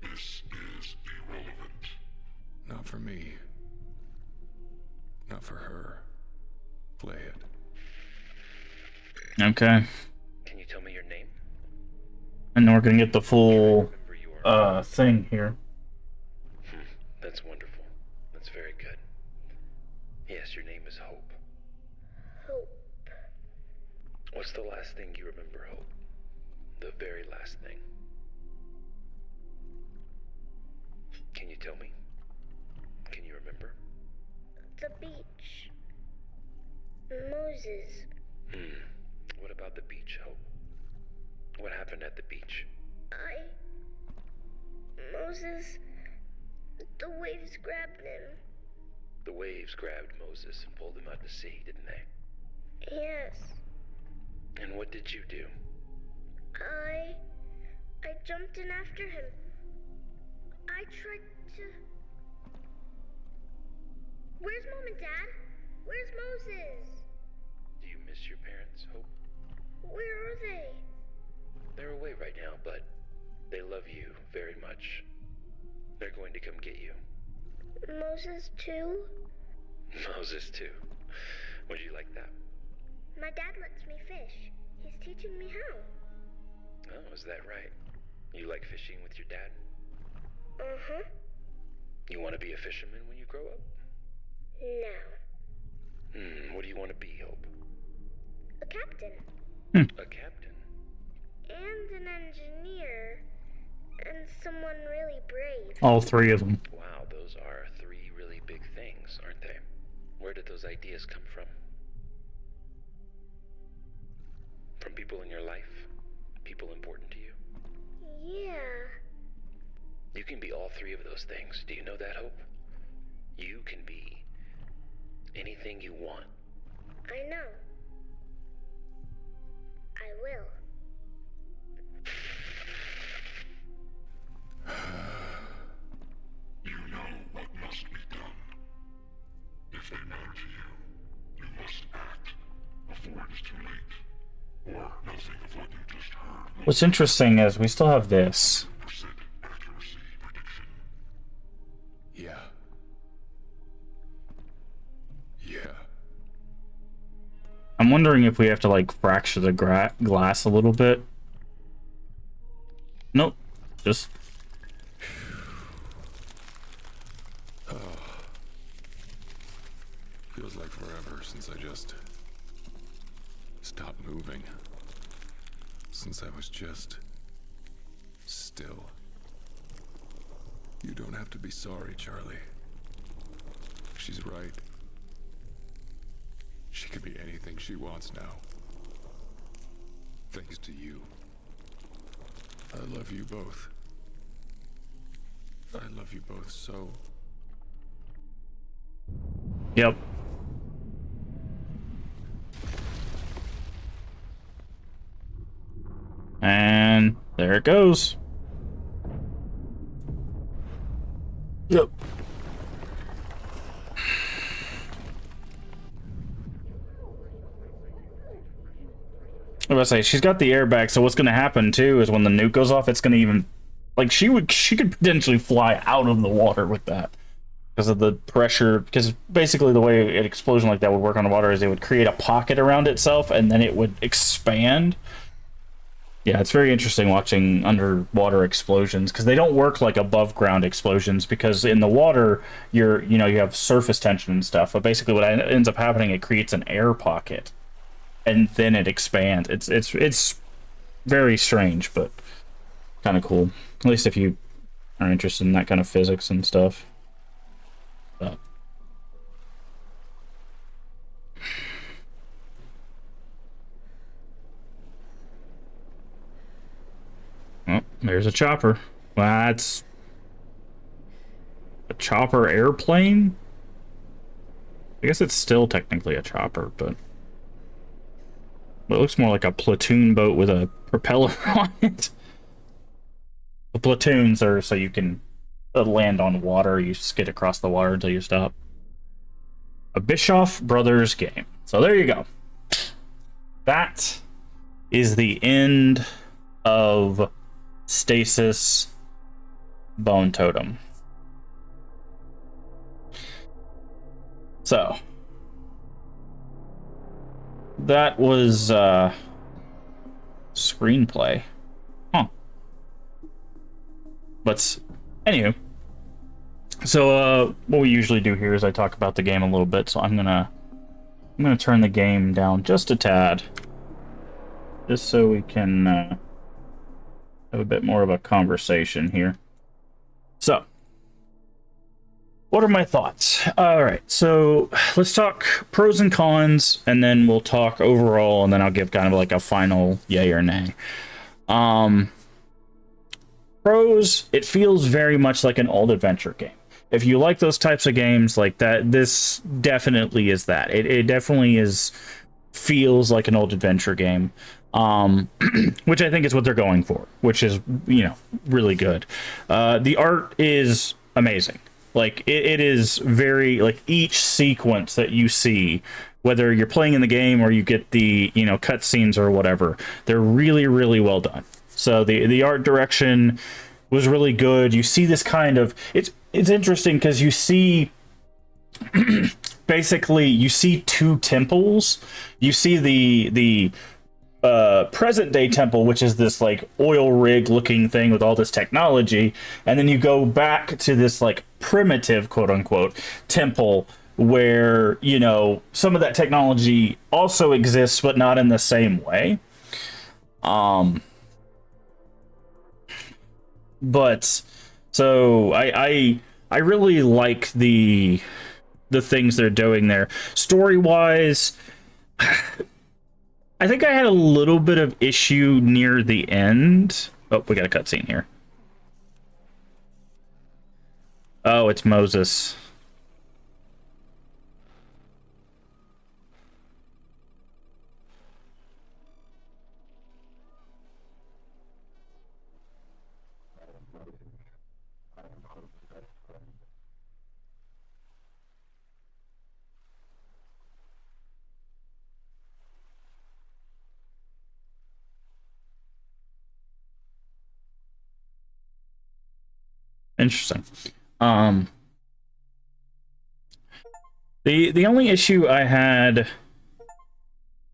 This is irrelevant. Not for me. Not for her. Play it. Okay. Can you tell me your name? And then we're gonna get the full Remember your thing here. That's wonderful. That's very good. Yes, your name is Hope. Hope. What's the last thing you remember, Hope? The very last thing. Can you tell me? Can you remember? The beach. Moses. What about the beach, Hope? What happened at the beach? Moses. The waves grabbed him. The waves grabbed Moses and pulled him out to sea, didn't they? Yes. And what did you do? I jumped in after him. I tried to... Where's Mom and Dad? Where's Moses? Do you miss your parents, Hope? Where are they? They're away right now, but they love you very much. They're going to come get you. Moses too? Moses, too. Would you like that? My dad lets me fish. He's teaching me how. Oh, is that right? You like fishing with your dad? Uh-huh. You want to be a fisherman when you grow up? No. What do you want to be, Hope? A captain. A captain? And an engineer. And someone really brave. All 3 of them. Wow, those are 3 really big things, aren't they? Where did those ideas come from? From people in your life? People important to you? Yeah. You can be all three of those things. Do you know that, Hope? You can be anything you want. I know. I will. You know what must be done. If they matter to you, you must act before it is too late. Or nothing of what you just heard. What's interesting is we still have this. Accuracy prediction. Yeah. Yeah. I'm wondering if we have to like fracture the glass a little bit. Nope. Just Feels like forever since I just stopped moving. Since I was just still. You don't have to be sorry, Charlie. She's right. She can be anything she wants now. Thanks to you. I love you both. I love you both so. Yep. And there it goes. Yep. I was gonna say she's got the airbag, so what's gonna happen too is when the nuke goes off, it's gonna even like she could potentially fly out of the water with that because of the pressure. Because basically the way an explosion like that would work on the water is it would create a pocket around itself and then it would expand. Yeah, it's very interesting watching underwater explosions because they don't work like above ground explosions because in the water you have surface tension and stuff. But basically what ends up happening, it creates an air pocket and then it expands. It's very strange, but kind of cool. At least if you are interested in that kind of physics and stuff. But oh, there's a chopper. Well, that's a chopper airplane. I guess it's still technically a chopper, but it looks more like a platoon boat with a propeller on it. The platoons are so you can land on water. You skid across the water until you stop. A Bischoff Brothers game. So there you go. That is the end of Stasis Bone Totem. So that was screenplay. Huh. But anywho. So what we usually do here is I talk about the game a little bit, so I'm gonna turn the game down just a tad. Just so we can have a bit more of a conversation here. So, what are my thoughts? Alright, so let's talk pros and cons, and then we'll talk overall, and then I'll give kind of like a final yay or nay. Pros, it feels very much like an old adventure game. If you like those types of games like that, this definitely is that. It definitely feels like an old adventure game. Which I think is what they're going for, which is, really good. The art is amazing. Like, it is very, like, each sequence that you see, whether you're playing in the game or you get the, cutscenes or whatever, they're really, really well done. So the art direction was really good. You see this kind of, it's interesting because you see basically you see two temples. You see the present day temple, which is this like oil rig looking thing with all this technology, and then you go back to this like primitive quote unquote temple where some of that technology also exists but not in the same way. But so I really like the things they're doing there. Story wise, I think I had a little bit of issue near the end. Oh, we got a cutscene here. Oh, it's Moses. Interesting. The only issue I had,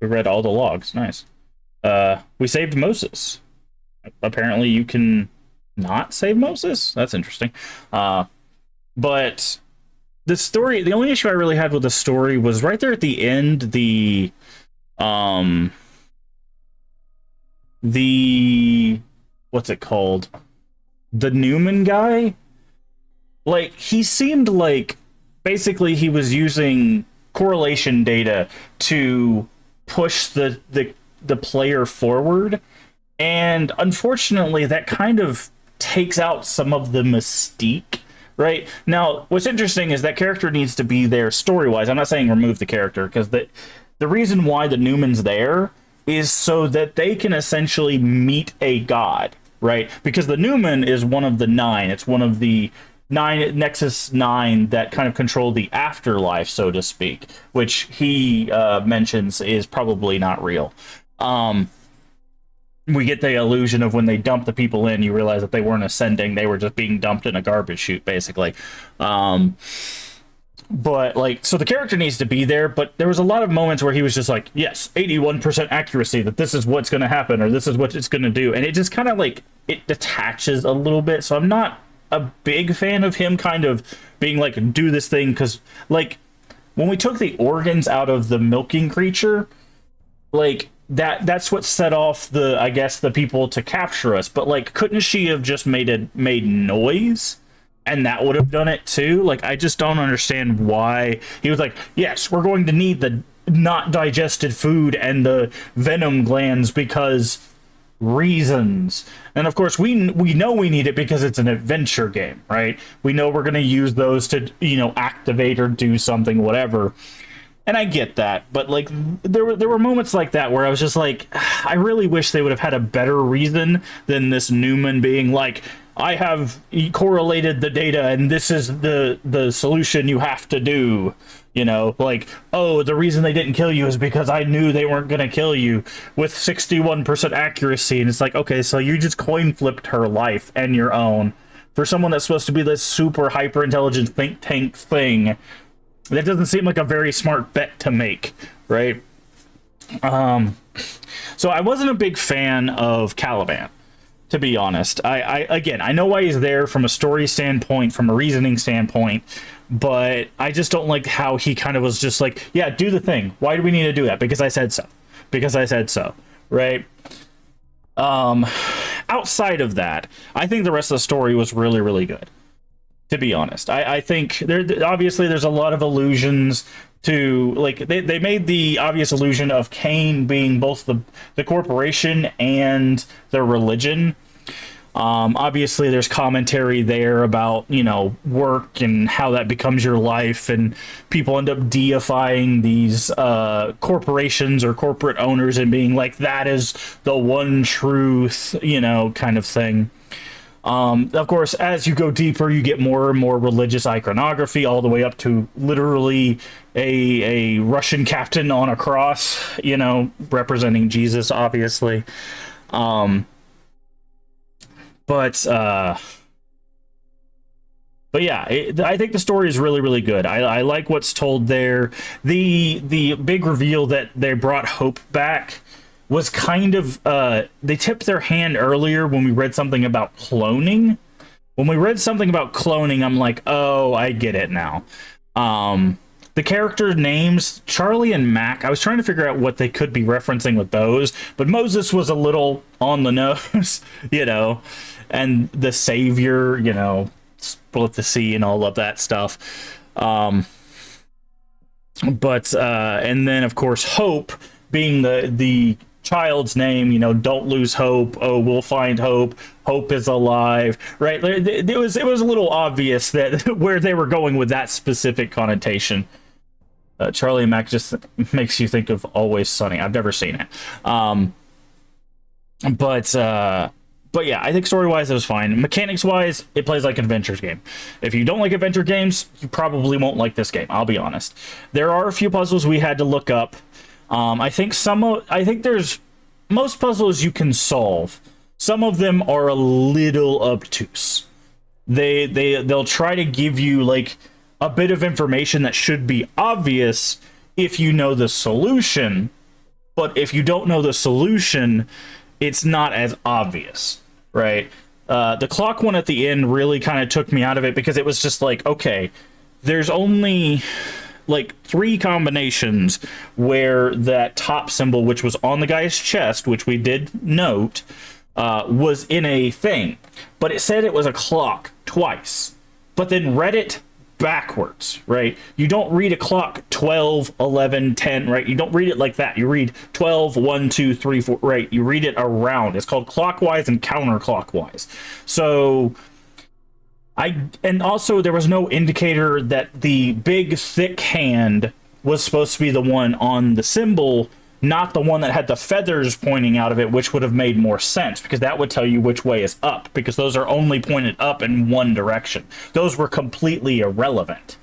we read all the logs. Nice. We saved Moses. Apparently, you can not save Moses. That's interesting. But the story, the only issue I really had with the story was right there at the end. The what's it called? The Newman guy. Like, he seemed like basically he was using correlation data to push the player forward, and unfortunately that kind of takes out some of the mystique. Right now, what's interesting is that character needs to be there story-wise. I'm not saying remove the character, because the reason why the Newman's there is so that they can essentially meet a god, right? Because the Newman is one of the 9. It's one of the Nexus 9 that kind of control the afterlife, so to speak, which he mentions is probably not real. We get the illusion of when they dump the people in, you realize that they weren't ascending, they were just being dumped in a garbage chute, basically. But, like, so the character needs to be there, but there was a lot of moments where he was just like, yes, 81% accuracy, that this is what's going to happen, or this is what it's going to do, and it just kind of, like, it detaches a little bit, so I'm not a big fan of him kind of being like, do this thing, because, like, when we took the organs out of the milking creature, like, that's what set off the, I guess, the people to capture us. But, like, couldn't she have just made noise, and that would have done it too? Like, I just don't understand why he was like, yes, we're going to need the not digested food and the venom glands because reasons. And of course we know we need it because it's an adventure game, right? We know we're going to use those to, you know, activate or do something, whatever. And I get that, but, like, there were moments like that where I was just like, I really wish they would have had a better reason than this Newman being like, I have correlated the data and this is the solution you have to do. You know, like, oh, the reason they didn't kill you is because I knew they weren't going to kill you with 61% accuracy. And it's like, okay, so you just coin flipped her life and your own for someone that's supposed to be this super hyper intelligent think tank thing. That doesn't seem like a very smart bet to make, right? So I wasn't a big fan of Caliban, to be honest. I know why he's there from a story standpoint, from a reasoning standpoint, but I just don't like how he kind of was just like, yeah, do the thing. Why do we need to do that? Because I said so. Because I said so, right? Outside of that, I think the rest of the story was really, really good, to be honest. I think obviously there's a lot of allusions to, like, they made the obvious illusion of Cain being both the corporation and their religion. Obviously there's commentary there about, you know, work and how that becomes your life, and people end up deifying these corporations or corporate owners and being like, that is the one truth, you know, kind of thing. Of course, as you go deeper, you get more and more religious iconography, all the way up to literally a Russian captain on a cross, you know, representing Jesus, obviously. But yeah, I think the story is really, really good. I like what's told there. The big reveal that they brought Hope back was kind of, they tipped their hand earlier when we read something about cloning. When we read something about cloning, I'm like, oh, I get it now. The character names, Charlie and Mac, I was trying to figure out what they could be referencing with those, but Moses was a little on the nose, you know, and the Savior, you know, split the sea and all of that stuff. And then, of course, Hope being the child's name, you know, don't lose hope. Oh, we'll find hope. Hope is alive, right? It was a little obvious that where they were going with that specific connotation. Charlie and Mac just makes you think of Always Sunny. I've never seen it. But yeah, I think story-wise it was fine. Mechanics-wise, it plays like an adventure game. If you don't like adventure games, you probably won't like this game, I'll be honest. There are a few puzzles we had to look up. I think there's most puzzles you can solve. Some of them are a little obtuse. They'll try to give you like a bit of information that should be obvious if you know the solution, but if you don't know the solution, it's not as obvious, right? The clock one at the end really kind of took me out of it because it was just like, okay, there's only like 3 combinations where that top symbol, which was on the guy's chest, which we did note, was in a thing, but it said it was a clock twice, but then read it backwards, right? You don't read a clock 12, 11, 10, right? You don't read it like that. You read 12, 1, 2, 3, 4, right? You read it around. It's called clockwise and counterclockwise. So and also there was no indicator that the big thick hand was supposed to be the one on the symbol, not the one that had the feathers pointing out of it, which would have made more sense because that would tell you which way is up, because those are only pointed up in one direction. Those were completely irrelevant.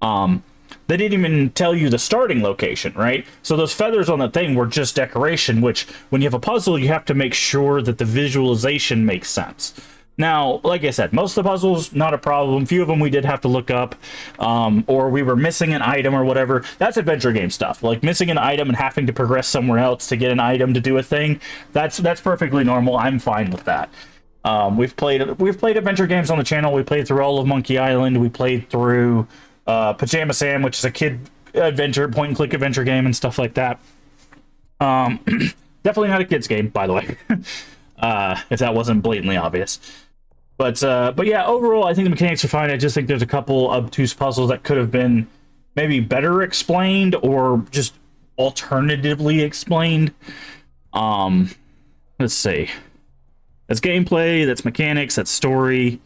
They didn't even tell you the starting location, right? So those feathers on the thing were just decoration, which when you have a puzzle, you have to make sure that the visualization makes sense. Now, like I said, most of the puzzles, not a problem. A few of them we did have to look up, or we were missing an item or whatever. That's adventure game stuff. Like missing an item and having to progress somewhere else to get an item to do a thing. That's perfectly normal. I'm fine with that. We've played adventure games on the channel. We played through all of Monkey Island. We played through Pajama Sam, which is a kid adventure, point and click adventure game and stuff like that. Definitely not a kid's game, by the way. If that wasn't blatantly obvious. But yeah, overall, I think the mechanics are fine. I just think there's a couple obtuse puzzles that could have been maybe better explained or just alternatively explained. Let's see. That's gameplay, that's mechanics, that's story.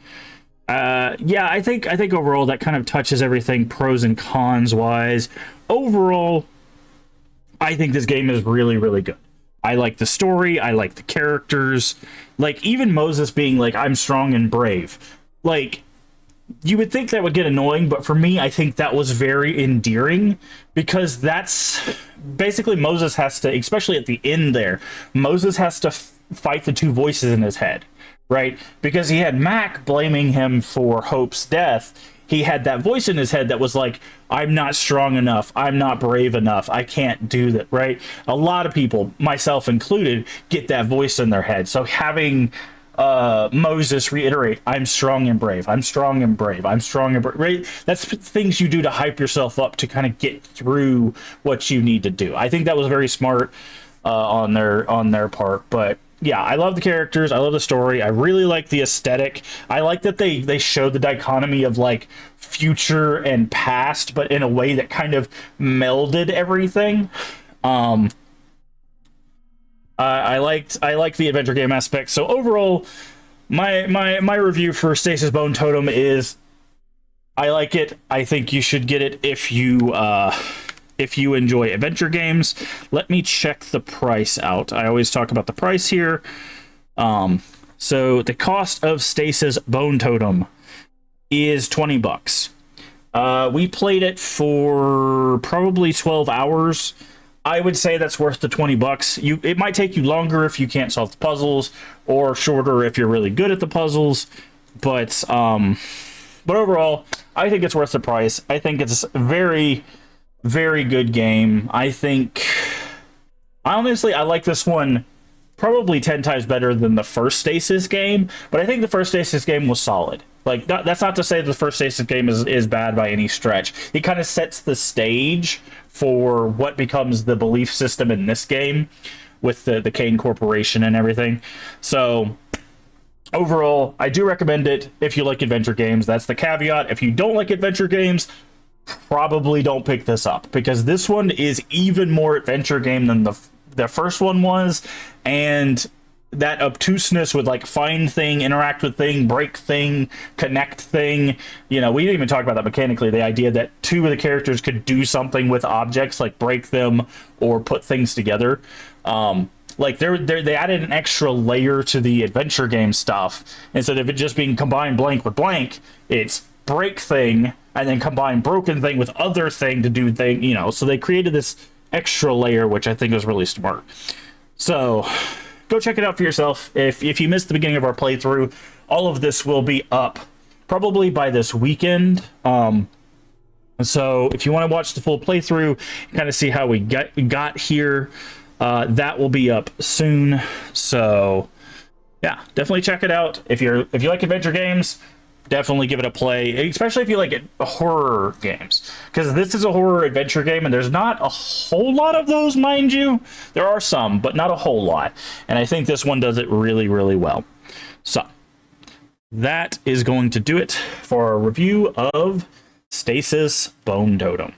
Yeah, I think overall that kind of touches everything pros and cons wise. Overall, I think this game is really, really good. I like the story. I like the characters. Like, even Moses being like, I'm strong and brave. Like, you would think that would get annoying, but for me, I think that was very endearing because that's basically Moses has to, especially at the end there, Moses has to fight the 2 voices in his head, right? Because he had Mac blaming him for Hope's death. He had that voice in his head that was like, I'm not strong enough. I'm not brave enough. I can't do that, right? A lot of people, myself included, get that voice in their head. So having Moses reiterate, I'm strong and brave. I'm strong and brave. I'm strong and brave, right? That's things you do to hype yourself up to kind of get through what you need to do. I think that was very smart on their part, but yeah, I love the characters. I love the story. I really like the aesthetic. I like that they showed the dichotomy of like future and past, but in a way that kind of melded everything. I liked the adventure game aspect. So overall, my review for Stasis Bone Totem is I like it. I think you should get it if you enjoy adventure games. Let me check the price out. I always talk about the price here. So the cost of Stasis Bone Totem is $20. We played it for probably 12 hours. I would say that's worth the $20. It might take you longer if you can't solve the puzzles, or shorter if you're really good at the puzzles. But overall, I think it's worth the price. I think it's very, very good game. I like this one probably 10 times better than the first Stasis game, but I think the first Stasis game was solid. Like, that's not to say the first Stasis game is bad by any stretch. It kind of sets the stage for what becomes the belief system in this game with the Kane Corporation and everything. So overall, I do recommend it if you like adventure games. That's the caveat. If you don't like adventure games, probably don't pick this up, because this one is even more adventure game than the first one was, and that obtuseness with like find thing, interact with thing, break thing, connect thing. You know, we didn't even talk about that mechanically. The idea that two of the characters could do something with objects, like break them or put things together. Like they added an extra layer to the adventure game stuff. Instead of it just being combine blank with blank, it's break thing and then combine broken thing with other thing to do thing. You know, so they created this extra layer, which I think was really smart. So go check it out for yourself. If you missed the beginning of our playthrough, all of this will be up probably by this weekend. So if you want to watch the full playthrough, kind of see how we got here, that will be up soon. So yeah, definitely check it out. If you like adventure games, definitely give it a play, especially if you like horror games, because this is a horror adventure game and there's not a whole lot of those, mind you. There are some, but not a whole lot, and I think this one does it really, really well. So that is going to do it for our review of Stasis Bone Totem.